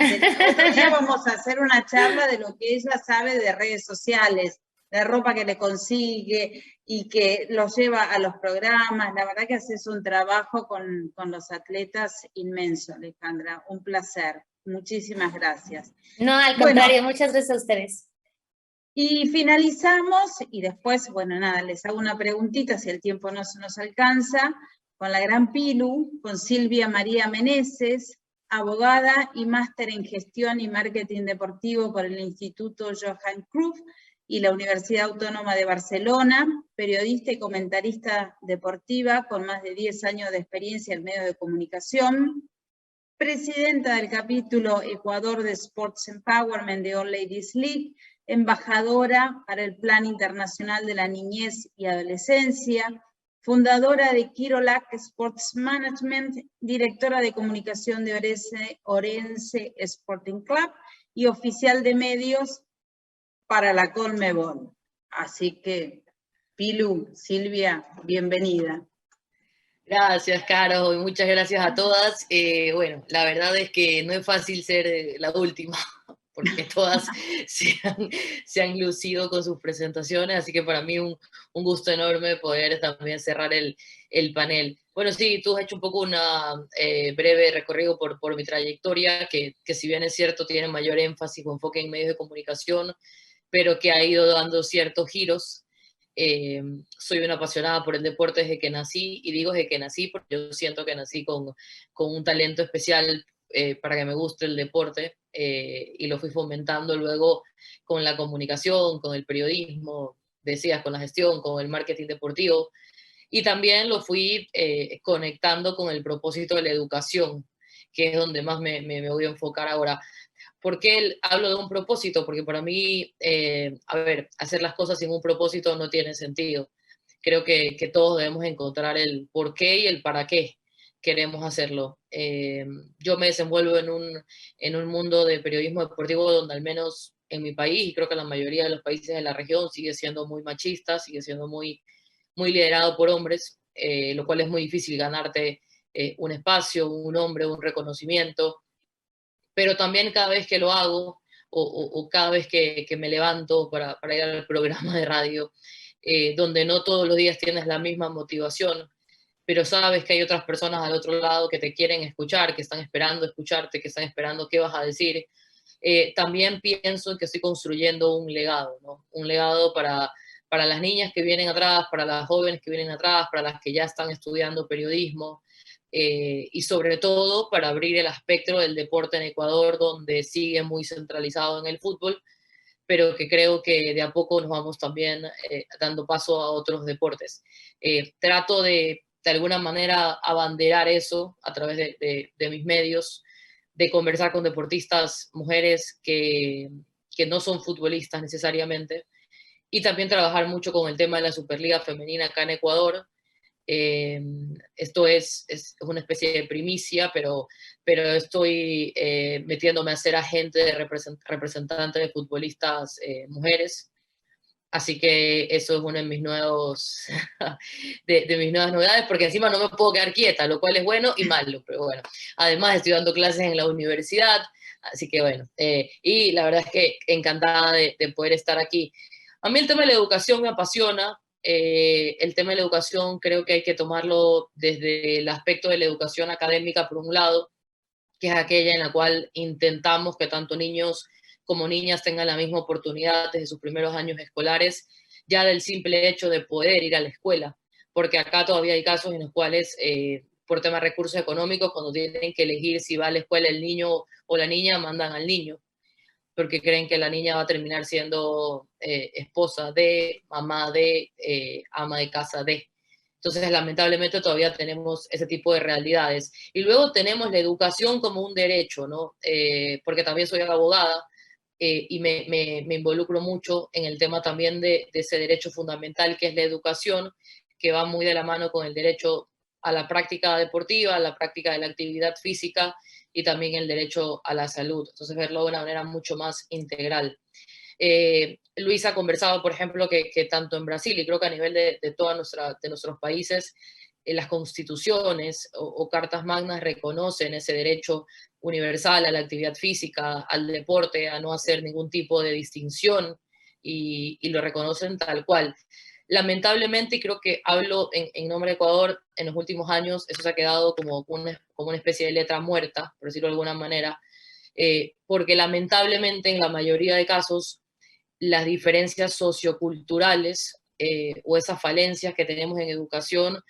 Otro día vamos a hacer una charla de lo que ella sabe de redes sociales, de ropa que le consigue y que los lleva a los programas. La verdad que haces un trabajo con los atletas inmenso, Alejandra. Un placer. Muchísimas gracias. No, al contrario, muchas gracias a ustedes. Y finalizamos, y después, bueno, nada, les hago una preguntita, si el tiempo no se nos alcanza, con la gran Pilu, con Silvia María Meneses, abogada y máster en gestión y marketing deportivo por el Instituto Johan Cruyff y la Universidad Autónoma de Barcelona, periodista y comentarista deportiva con más de 10 años de experiencia en medios de comunicación, presidenta del capítulo Ecuador de Sports Empowerment de All Ladies League, embajadora para el Plan Internacional de la Niñez y Adolescencia, fundadora de Kirolac Sports Management, directora de comunicación de Orense Sporting Club y oficial de medios para la Conmebol. Así que, Pilu, Silvia, bienvenida. Gracias, Caro, y muchas gracias a todas. Bueno, la verdad es que no es fácil ser la última, porque todas se han lucido con sus presentaciones, así que para mí un gusto enorme poder también cerrar el panel. Bueno, sí, tú has hecho un poco una breve recorrido por mi trayectoria, que si bien es cierto tiene mayor énfasis o enfoque en medios de comunicación, pero que ha ido dando ciertos giros. Soy una apasionada por el deporte desde que nací, y digo desde que nací porque yo siento que nací con un talento especial para que me guste el deporte, y lo fui fomentando luego con la comunicación, con el periodismo, decías, con la gestión, con el marketing deportivo, y también lo fui conectando con el propósito de la educación, que es donde más me voy a enfocar ahora. ¿Por qué hablo de un propósito? Porque para mí, hacer las cosas sin un propósito no tiene sentido. Creo que todos debemos encontrar el por qué y el para qué queremos hacerlo. Yo me desenvuelvo en un mundo de periodismo deportivo donde, al menos en mi país, y creo que la mayoría de los países de la región, sigue siendo muy machista, sigue siendo muy, muy liderado por hombres, lo cual es muy difícil ganarte un espacio, un nombre, un reconocimiento. Pero también cada vez que lo hago, o cada vez que me levanto para ir al programa de radio, donde no todos los días tienes la misma motivación, pero sabes que hay otras personas al otro lado que te quieren escuchar, que están esperando escucharte, que están esperando qué vas a decir, también pienso que estoy construyendo un legado, ¿no? Un legado para las niñas que vienen atrás, para las jóvenes que vienen atrás, para las que ya están estudiando periodismo, y sobre todo para abrir el espectro del deporte en Ecuador, donde sigue muy centralizado en el fútbol, pero que creo que de a poco nos vamos también dando paso a otros deportes. Trato de alguna manera abanderar eso a través de mis medios, de conversar con deportistas, mujeres que que no son futbolistas necesariamente, y también trabajar mucho con el tema de la Superliga Femenina acá en Ecuador. Esto es una especie de primicia, pero estoy metiéndome a ser agente de representante de futbolistas mujeres. Así que eso es uno de mis nuevos, de mis nuevas novedades, porque encima no me puedo quedar quieta, lo cual es bueno y malo, pero bueno. Además estoy dando clases en la universidad, así que bueno, y la verdad es que encantada de poder estar aquí. A mí el tema de la educación me apasiona. El tema de la educación creo que hay que tomarlo desde el aspecto de la educación académica, por un lado, que es aquella en la cual intentamos que tanto niños como niñas tengan la misma oportunidad desde sus primeros años escolares, ya del simple hecho de poder ir a la escuela, porque acá todavía hay casos en los cuales, por tema de recursos económicos, cuando tienen que elegir si va a la escuela el niño o la niña, mandan al niño, porque creen que la niña va a terminar siendo esposa de, mamá de, ama de casa de. Entonces, lamentablemente todavía tenemos ese tipo de realidades. Y luego tenemos la educación como un derecho, ¿no? Porque también soy abogada y me involucro mucho en el tema también de ese derecho fundamental que es la educación, que va muy de la mano con el derecho a la práctica deportiva, a la práctica de la actividad física y también el derecho a la salud. Entonces, verlo de una manera mucho más integral. Luis ha conversado, por ejemplo, que tanto en Brasil y creo que a nivel de todos nuestros países, las constituciones o cartas magnas reconocen ese derecho universal a la actividad física, al deporte, a no hacer ningún tipo de distinción y lo reconocen tal cual. Lamentablemente, y creo que hablo en nombre de Ecuador, en los últimos años eso se ha quedado como una especie de letra muerta, por decirlo de alguna manera, porque lamentablemente en la mayoría de casos las diferencias socioculturales o esas falencias que tenemos en educación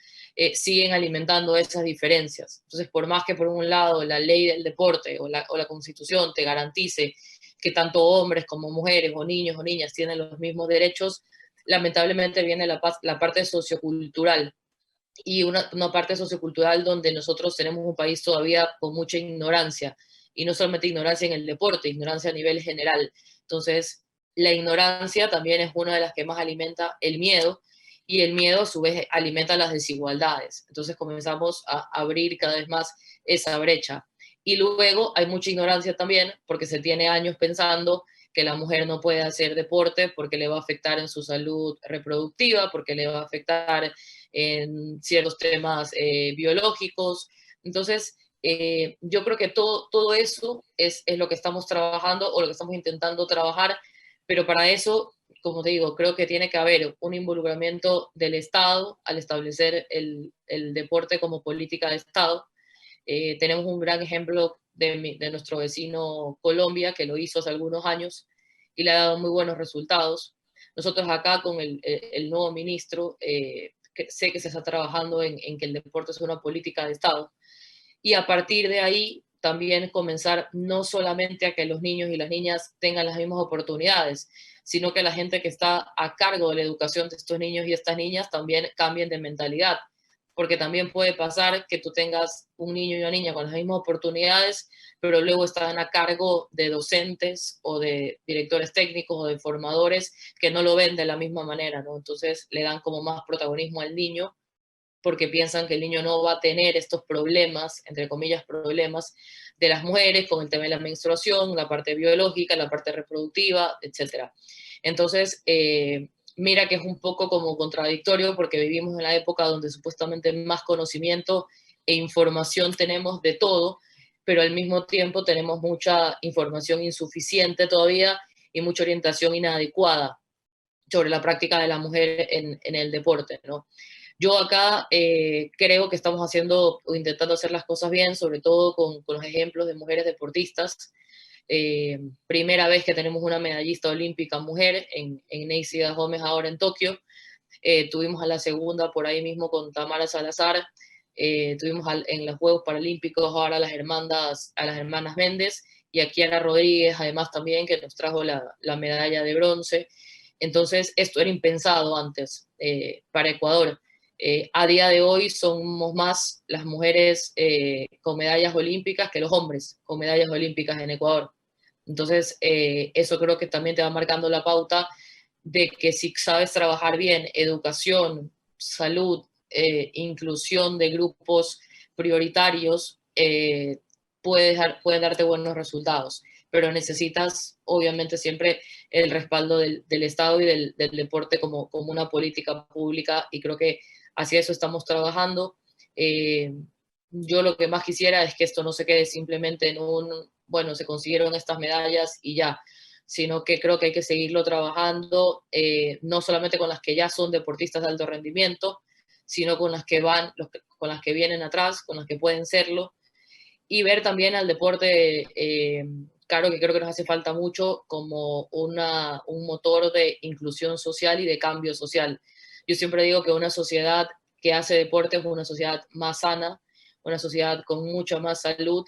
siguen alimentando esas diferencias. Entonces, por más que por un lado la ley del deporte o la Constitución te garantice que tanto hombres como mujeres o niños o niñas tienen los mismos derechos, lamentablemente viene la parte sociocultural y una parte sociocultural donde nosotros tenemos un país todavía con mucha ignorancia, y no solamente ignorancia en el deporte, ignorancia a nivel general. Entonces, la ignorancia también es una de las que más alimenta el miedo, y el miedo a su vez alimenta las desigualdades. Entonces comenzamos a abrir cada vez más esa brecha. Y luego hay mucha ignorancia también porque se tiene años pensando que la mujer no puede hacer deporte porque le va a afectar en su salud reproductiva, porque le va a afectar en ciertos temas biológicos. Entonces, yo creo que todo eso es lo que estamos trabajando o lo que estamos intentando trabajar, pero para eso, como te digo, creo que tiene que haber un involucramiento del Estado al establecer el deporte como política de Estado. Tenemos un gran ejemplo de nuestro vecino Colombia, que lo hizo hace algunos años y le ha dado muy buenos resultados. Nosotros acá con el nuevo ministro, sé que se está trabajando en que el deporte es una política de Estado, y a partir de ahí también comenzar no solamente a que los niños y las niñas tengan las mismas oportunidades, sino que la gente que está a cargo de la educación de estos niños y estas niñas también cambien de mentalidad, porque también puede pasar que tú tengas un niño y una niña con las mismas oportunidades, pero luego están a cargo de docentes o de directores técnicos o de formadores que no lo ven de la misma manera, ¿no? Entonces le dan como más protagonismo al niño porque piensan que el niño no va a tener estos problemas, entre comillas, problemas de las mujeres con el tema de la menstruación, la parte biológica, la parte reproductiva, etc. Entonces, mira que es un poco como contradictorio porque vivimos en la época donde supuestamente más conocimiento e información tenemos de todo, pero al mismo tiempo tenemos mucha información insuficiente todavía y mucha orientación inadecuada sobre la práctica de la mujer en el deporte, ¿no? Yo acá creo que estamos haciendo o intentando hacer las cosas bien, sobre todo con los ejemplos de mujeres deportistas. Primera vez que tenemos una medallista olímpica mujer en Neisida Gómez ahora en Tokio. Tuvimos a la segunda por ahí mismo con Tamara Salazar. Tuvimos en los Juegos Paralímpicos ahora a las hermanas Méndez y a Kiara Rodríguez, además también, que nos trajo la medalla de bronce. Entonces, esto era impensado antes para Ecuador. A día de hoy somos más las mujeres con medallas olímpicas que los hombres con medallas olímpicas en Ecuador. Entonces, eso creo que también te va marcando la pauta de que si sabes trabajar bien educación, salud, inclusión de grupos prioritarios, puedes darte buenos resultados, pero necesitas obviamente siempre el respaldo del Estado y del deporte como una política pública, y creo que hacia eso estamos trabajando. Yo lo que más quisiera es que esto no se quede simplemente en bueno, se consiguieron estas medallas y ya, sino que creo que hay que seguirlo trabajando, no solamente con las que ya son deportistas de alto rendimiento, sino con las que con las que vienen atrás, con las que pueden serlo, y ver también al deporte, claro, que creo que nos hace falta mucho como un motor de inclusión social y de cambio social. Yo siempre digo que una sociedad que hace deporte es una sociedad más sana, una sociedad con mucha más salud,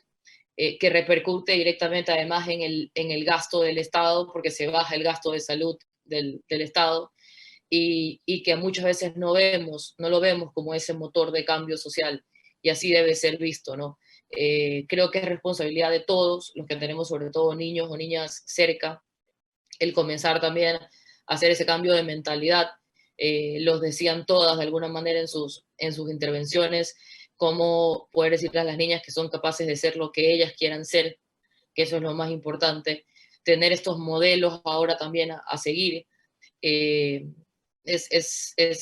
que repercute directamente además en el gasto del Estado, porque se baja el gasto de salud del Estado, y que muchas veces no lo vemos como ese motor de cambio social, y así debe ser visto, ¿no? Creo que es responsabilidad de todos los que tenemos, sobre todo niños o niñas cerca, el comenzar también a hacer ese cambio de mentalidad. Los decían todas de alguna manera en sus intervenciones, cómo poder decirle a las niñas que son capaces de ser lo que ellas quieran ser, que eso es lo más importante. Tener estos modelos ahora también a seguir. Es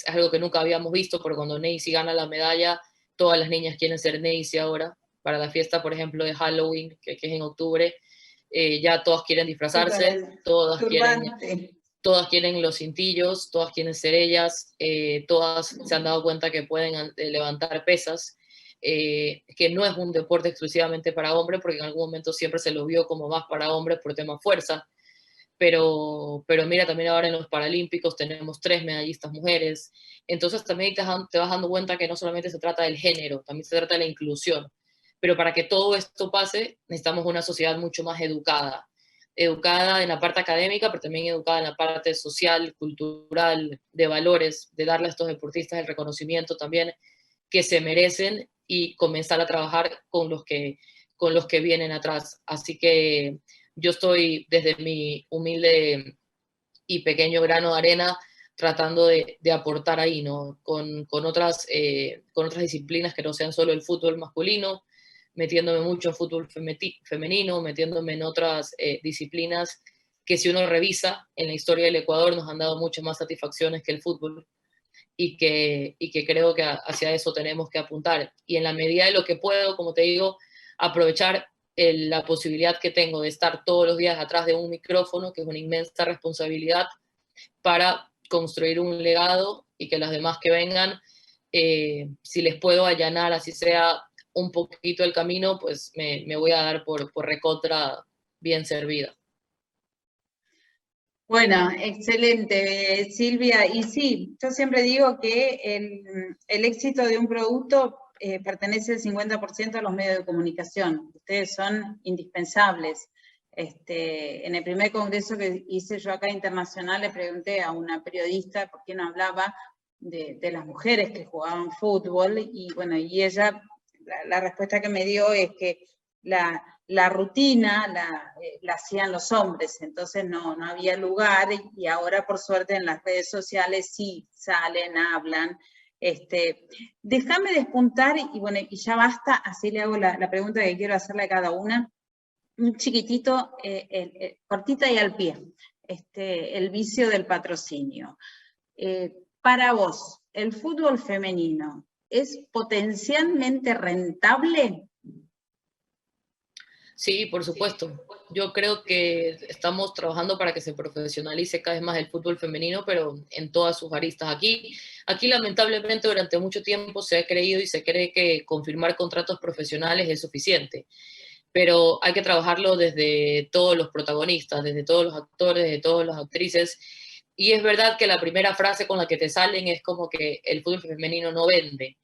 algo que nunca habíamos visto, porque cuando Neisy gana la medalla, todas las niñas quieren ser Neisy ahora. Para la fiesta, por ejemplo, de Halloween, que es en octubre, ya todas quieren disfrazarse, todas quieren los cintillos, todas quieren ser ellas, todas se han dado cuenta que pueden levantar pesas, que no es un deporte exclusivamente para hombres, porque en algún momento siempre se lo vio como más para hombres por tema fuerza, pero mira, también ahora en los Paralímpicos tenemos 3 medallistas mujeres, entonces también te vas dando cuenta que no solamente se trata del género, también se trata de la inclusión, pero para que todo esto pase necesitamos una sociedad mucho más educada en la parte académica, pero también educada en la parte social, cultural, de valores, de darle a estos deportistas el reconocimiento también que se merecen, y comenzar a trabajar con los que vienen atrás. Así que yo estoy desde mi humilde y pequeño grano de arena tratando de aportar ahí, ¿no? Con otras disciplinas que no sean solo el fútbol masculino, metiéndome mucho en fútbol femenino, metiéndome en otras disciplinas que, si uno revisa en la historia del Ecuador, nos han dado muchas más satisfacciones que el fútbol, y que creo que hacia eso tenemos que apuntar. Y en la medida de lo que puedo, como te digo, aprovechar la posibilidad que tengo de estar todos los días atrás de un micrófono, que es una inmensa responsabilidad, para construir un legado, y que las demás que vengan, si les puedo allanar, así sea un poquito el camino, pues me voy a dar por recontra bien servida. Bueno, excelente, Silvia. Y sí, yo siempre digo que el éxito de un producto pertenece el 50% a los medios de comunicación. Ustedes son indispensables. En el primer congreso que hice yo acá internacional, le pregunté a una periodista por qué no hablaba de las mujeres que jugaban fútbol, y bueno, y ella, la respuesta que me dio es que la rutina la hacían los hombres, entonces no había lugar, y ahora por suerte en las redes sociales sí salen, hablan. Déjame despuntar, y bueno, y ya basta, así le hago la pregunta que quiero hacerle a cada una, un chiquitito, cortita y al pie, el vicio del patrocinio. Para vos, ¿el fútbol femenino es potencialmente rentable? Sí, por supuesto. Yo creo que estamos trabajando para que se profesionalice cada vez más el fútbol femenino, pero en todas sus aristas. Aquí lamentablemente durante mucho tiempo se ha creído y se cree que confirmar contratos profesionales es suficiente, pero hay que trabajarlo desde todos los protagonistas, desde todos los actores, desde todas las actrices. Y es verdad que la primera frase con la que te salen es como que el fútbol femenino no vende,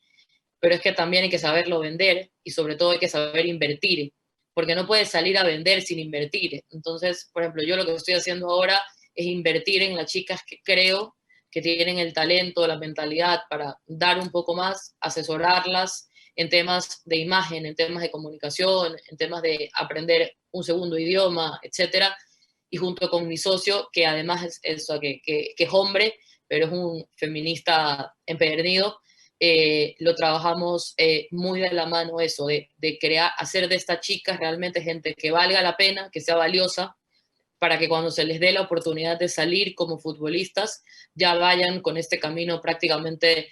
pero es que también hay que saberlo vender, y sobre todo hay que saber invertir, porque no puedes salir a vender sin invertir. Entonces, por ejemplo, yo lo que estoy haciendo ahora es invertir en las chicas que creo que tienen el talento, la mentalidad para dar un poco más, asesorarlas, en temas de imagen, en temas de comunicación, en temas de aprender un segundo idioma, etcétera. Y junto con mi socio, que además que es hombre, pero es un feminista empedernido, lo trabajamos muy de la mano eso, de crear, hacer de estas chicas realmente gente que valga la pena, que sea valiosa, para que cuando se les dé la oportunidad de salir como futbolistas, ya vayan con este camino prácticamente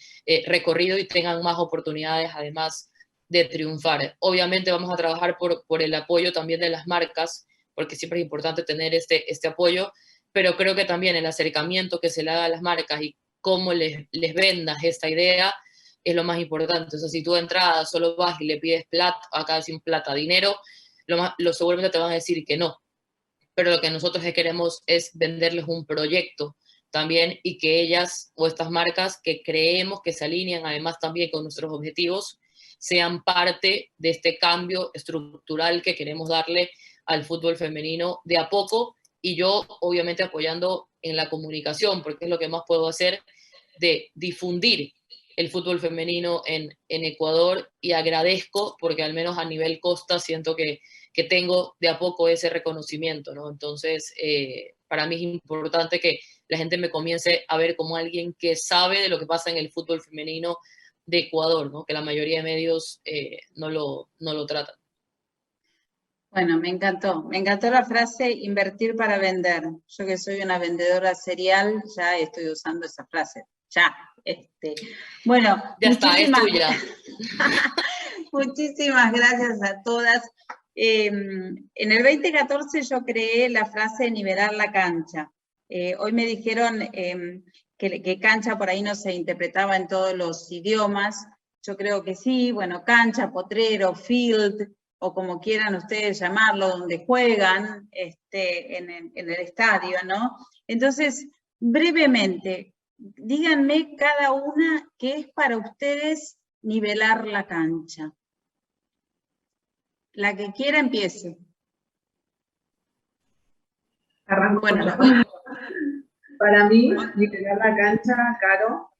recorrido y tengan más oportunidades además de triunfar. Obviamente vamos a trabajar por el apoyo también de las marcas, porque siempre es importante tener este apoyo, pero creo que también el acercamiento que se le haga a las marcas y cómo les vendas esta idea es lo más importante. O sea, si tú de entrada solo vas y le pides plata, acá sin plata, dinero, lo seguramente te van a decir que no. Pero lo que nosotros queremos es venderles un proyecto también y que ellas o estas marcas que creemos que se alinean además también con nuestros objetivos sean parte de este cambio estructural que queremos darle al fútbol femenino de a poco, y yo obviamente apoyando en la comunicación, porque es lo que más puedo hacer, de difundir el fútbol femenino en Ecuador, y agradezco porque al menos a nivel costa siento que tengo de a poco ese reconocimiento, ¿no? Entonces, para mí es importante que la gente me comience a ver como alguien que sabe de lo que pasa en el fútbol femenino de Ecuador, ¿no? Que la mayoría de medios no lo tratan. Bueno, me encantó la frase invertir para vender. Yo que soy una vendedora serial, ya estoy usando esa frase, ya. Bueno, ya está, es tuya. Muchísimas gracias a todas. En el 2014 yo creé la frase nivelar la cancha. Hoy me dijeron que cancha por ahí no se interpretaba en todos los idiomas. Yo creo que sí, bueno, cancha, potrero, field, o como quieran ustedes llamarlo, donde juegan en el estadio, ¿no? Entonces, brevemente, díganme cada una qué es para ustedes nivelar la cancha. La que quiera empiece. Arranco. Bueno, Para mí, nivelar la cancha, Caro,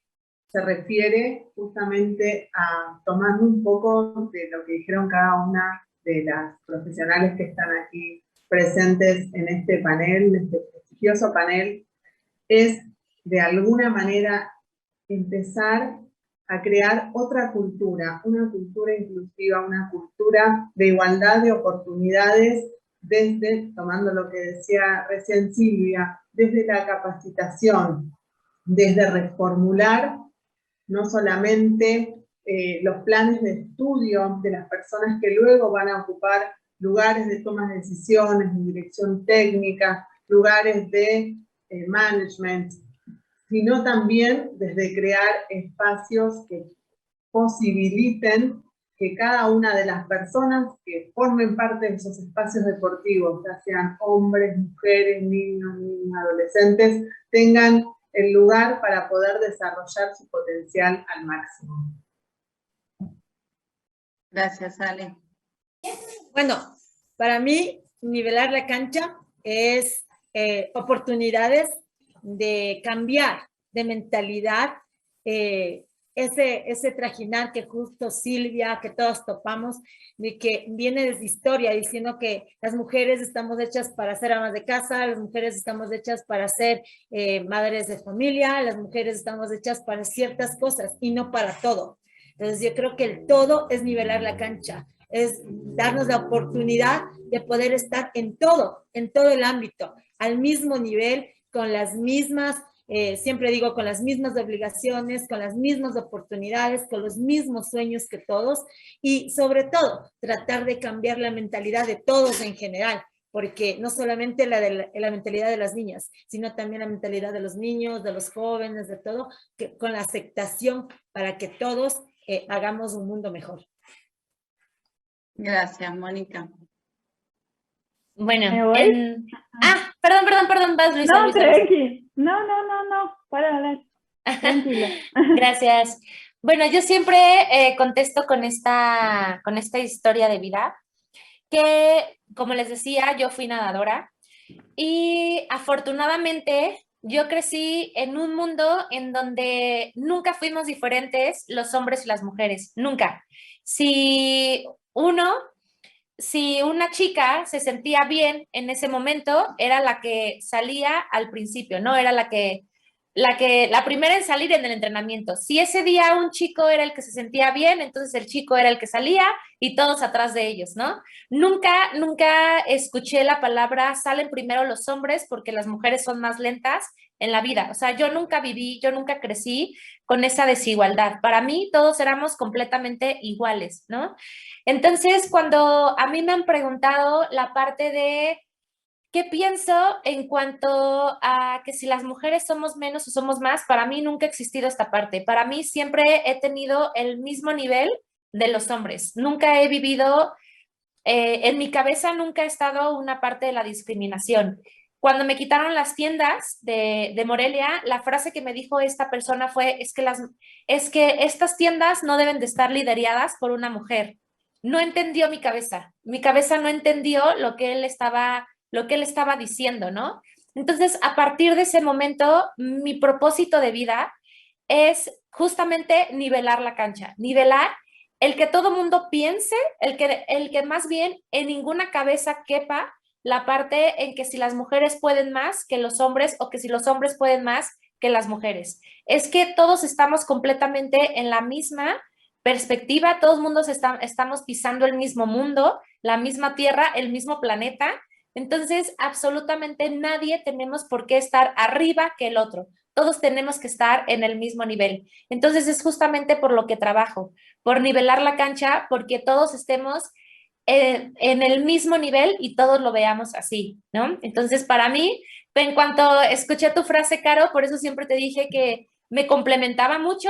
se refiere justamente a tomando un poco de lo que dijeron cada una de las profesionales que están aquí presentes en este panel, en este prestigioso panel, es de alguna manera empezar a crear otra cultura, una cultura inclusiva, una cultura de igualdad de oportunidades desde, tomando lo que decía recién Silvia, desde la capacitación, desde reformular no solamente los planes de estudio de las personas que luego van a ocupar lugares de toma de decisiones, de dirección técnica, lugares de management, sino también desde crear espacios que posibiliten que cada una de las personas que formen parte de esos espacios deportivos, ya sean hombres, mujeres, niños, niñas, adolescentes, tengan el lugar para poder desarrollar su potencial al máximo. Gracias, Ale. Bueno, para mí, nivelar la cancha es oportunidades de cambiar de mentalidad, ese trajinar que justo Silvia, que todos topamos, de que viene desde historia diciendo que las mujeres estamos hechas para ser amas de casa, las mujeres estamos hechas para ser madres de familia, las mujeres estamos hechas para ciertas cosas y no para todo. Entonces yo creo que el todo es nivelar la cancha, es darnos la oportunidad de poder estar en todo el ámbito, al mismo nivel, con las mismas, siempre digo, con las mismas obligaciones, con las mismas oportunidades, con los mismos sueños que todos, y sobre todo, tratar de cambiar la mentalidad de todos en general, porque no solamente la mentalidad de las niñas, sino también la mentalidad de los niños, de los jóvenes, de todo, que, con la aceptación para que todos hagamos un mundo mejor. Gracias, Mónica. Bueno, perdón, vas, Luisa. No, Luisa. tranqui. No, para hablar. Tranquila. Gracias. Bueno, yo siempre contesto con esta historia de vida, que, como les decía, yo fui nadadora y afortunadamente yo crecí en un mundo en donde nunca fuimos diferentes los hombres y las mujeres, nunca. Si uno, si una chica se sentía bien en ese momento, era la que salía al principio, ¿no? Era la primera en salir en el entrenamiento. Si ese día un chico era el que se sentía bien, entonces el chico era el que salía y todos atrás de ellos, ¿no? Nunca escuché la palabra salen primero los hombres porque las mujeres son más lentas en la vida. O sea, yo nunca crecí con esa desigualdad. Para mí todos éramos completamente iguales, ¿no? Entonces, cuando a mí me han preguntado la parte de ¿qué pienso en cuanto a que si las mujeres somos menos o somos más? Para mí nunca ha existido esta parte. Para mí siempre he tenido el mismo nivel de los hombres. Nunca he vivido, en mi cabeza nunca ha estado una parte de la discriminación. Cuando me quitaron las tiendas de Morelia, la frase que me dijo esta persona fue, es que estas tiendas no deben de estar lideradas por una mujer. No entendió mi cabeza no entendió lo que él estaba diciendo, ¿no? Entonces, a partir de ese momento, mi propósito de vida es justamente nivelar la cancha, nivelar el que todo mundo piense, el que más bien en ninguna cabeza quepa la parte en que si las mujeres pueden más que los hombres o que si los hombres pueden más que las mujeres. Es que todos estamos completamente en la misma perspectiva, todos mundos estamos pisando el mismo mundo, la misma tierra, el mismo planeta. Entonces, absolutamente nadie tenemos por qué estar arriba que el otro. Todos tenemos que estar en el mismo nivel. Entonces, es justamente por lo que trabajo, por nivelar la cancha, porque todos estemos en el mismo nivel y todos lo veamos así, ¿no? Entonces, para mí, en cuanto escuché tu frase, Caro, por eso siempre te dije que me complementaba mucho,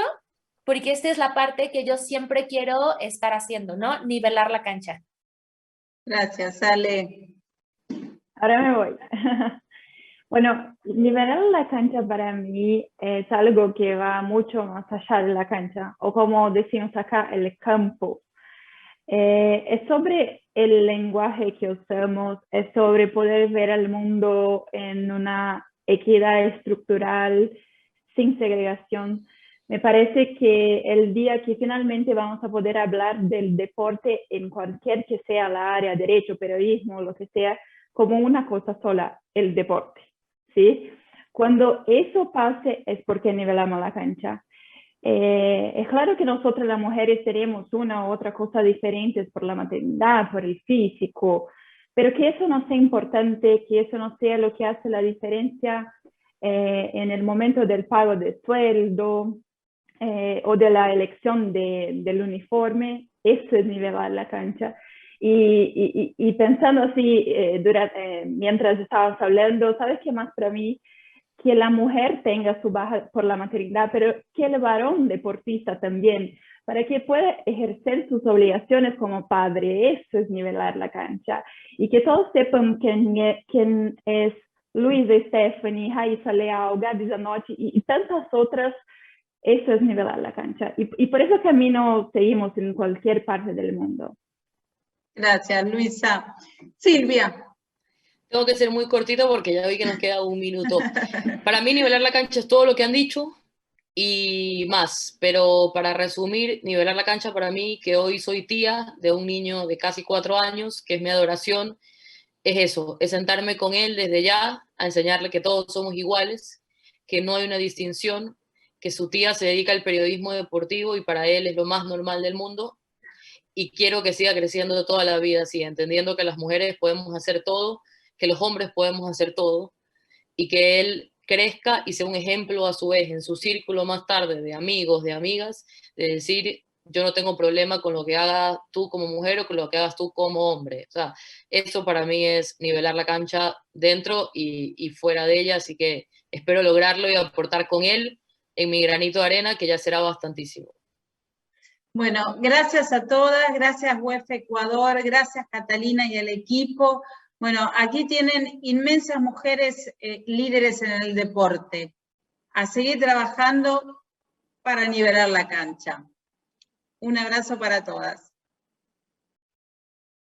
porque esta es la parte que yo siempre quiero estar haciendo, ¿no? Nivelar la cancha. Gracias, Ale. Ahora me voy. Bueno, nivelar la cancha para mí es algo que va mucho más allá de la cancha, o como decimos acá, el campo. Es sobre el lenguaje que usamos, es sobre poder ver al mundo en una equidad estructural, sin segregación. Me parece que el día que finalmente vamos a poder hablar del deporte en cualquier que sea la área, derecho, periodismo, lo que sea, como una cosa sola, el deporte, ¿sí? Cuando eso pase es porque nivelamos la cancha. Es claro que nosotros las mujeres tenemos una u otra cosa diferentes por la maternidad, por el físico, pero que eso no sea importante, que eso no sea lo que hace la diferencia en el momento del pago de sueldo o de la elección del uniforme. Eso es nivelar la cancha. Y pensando así, mientras estabas hablando, ¿sabes qué más para mí? Que la mujer tenga su baja por la maternidad, pero que el varón deportista también, para que pueda ejercer sus obligaciones como padre. Eso es nivelar la cancha. Y que todos sepan quién es Luis de Stephanie, Raíssa Leal, Gabi Zanotti y tantas otras. Eso es nivelar la cancha. Y por ese camino seguimos en cualquier parte del mundo. Gracias, Luisa. Silvia. Tengo que ser muy cortito porque ya vi que nos queda un minuto. Para mí nivelar la cancha es todo lo que han dicho y más, pero para resumir, nivelar la cancha para mí, que hoy soy tía de un niño de casi 4 años, que es mi adoración, es eso, es sentarme con él desde ya a enseñarle que todos somos iguales, que no hay una distinción, que su tía se dedica al periodismo deportivo y para él es lo más normal del mundo, y quiero que siga creciendo toda la vida así, entendiendo que las mujeres podemos hacer todo, que los hombres podemos hacer todo, y que él crezca y sea un ejemplo a su vez en su círculo más tarde de amigos, de amigas, de decir, yo no tengo problema con lo que hagas tú como mujer o con lo que hagas tú como hombre. O sea, eso para mí es nivelar la cancha dentro y fuera de ella, así que espero lograrlo y aportar con él en mi granito de arena, que ya será bastantísimo. Bueno, gracias a todas, gracias UEF Ecuador, gracias Catalina y al equipo. Bueno, aquí tienen inmensas mujeres líderes en el deporte. A seguir trabajando para nivelar la cancha. Un abrazo para todas.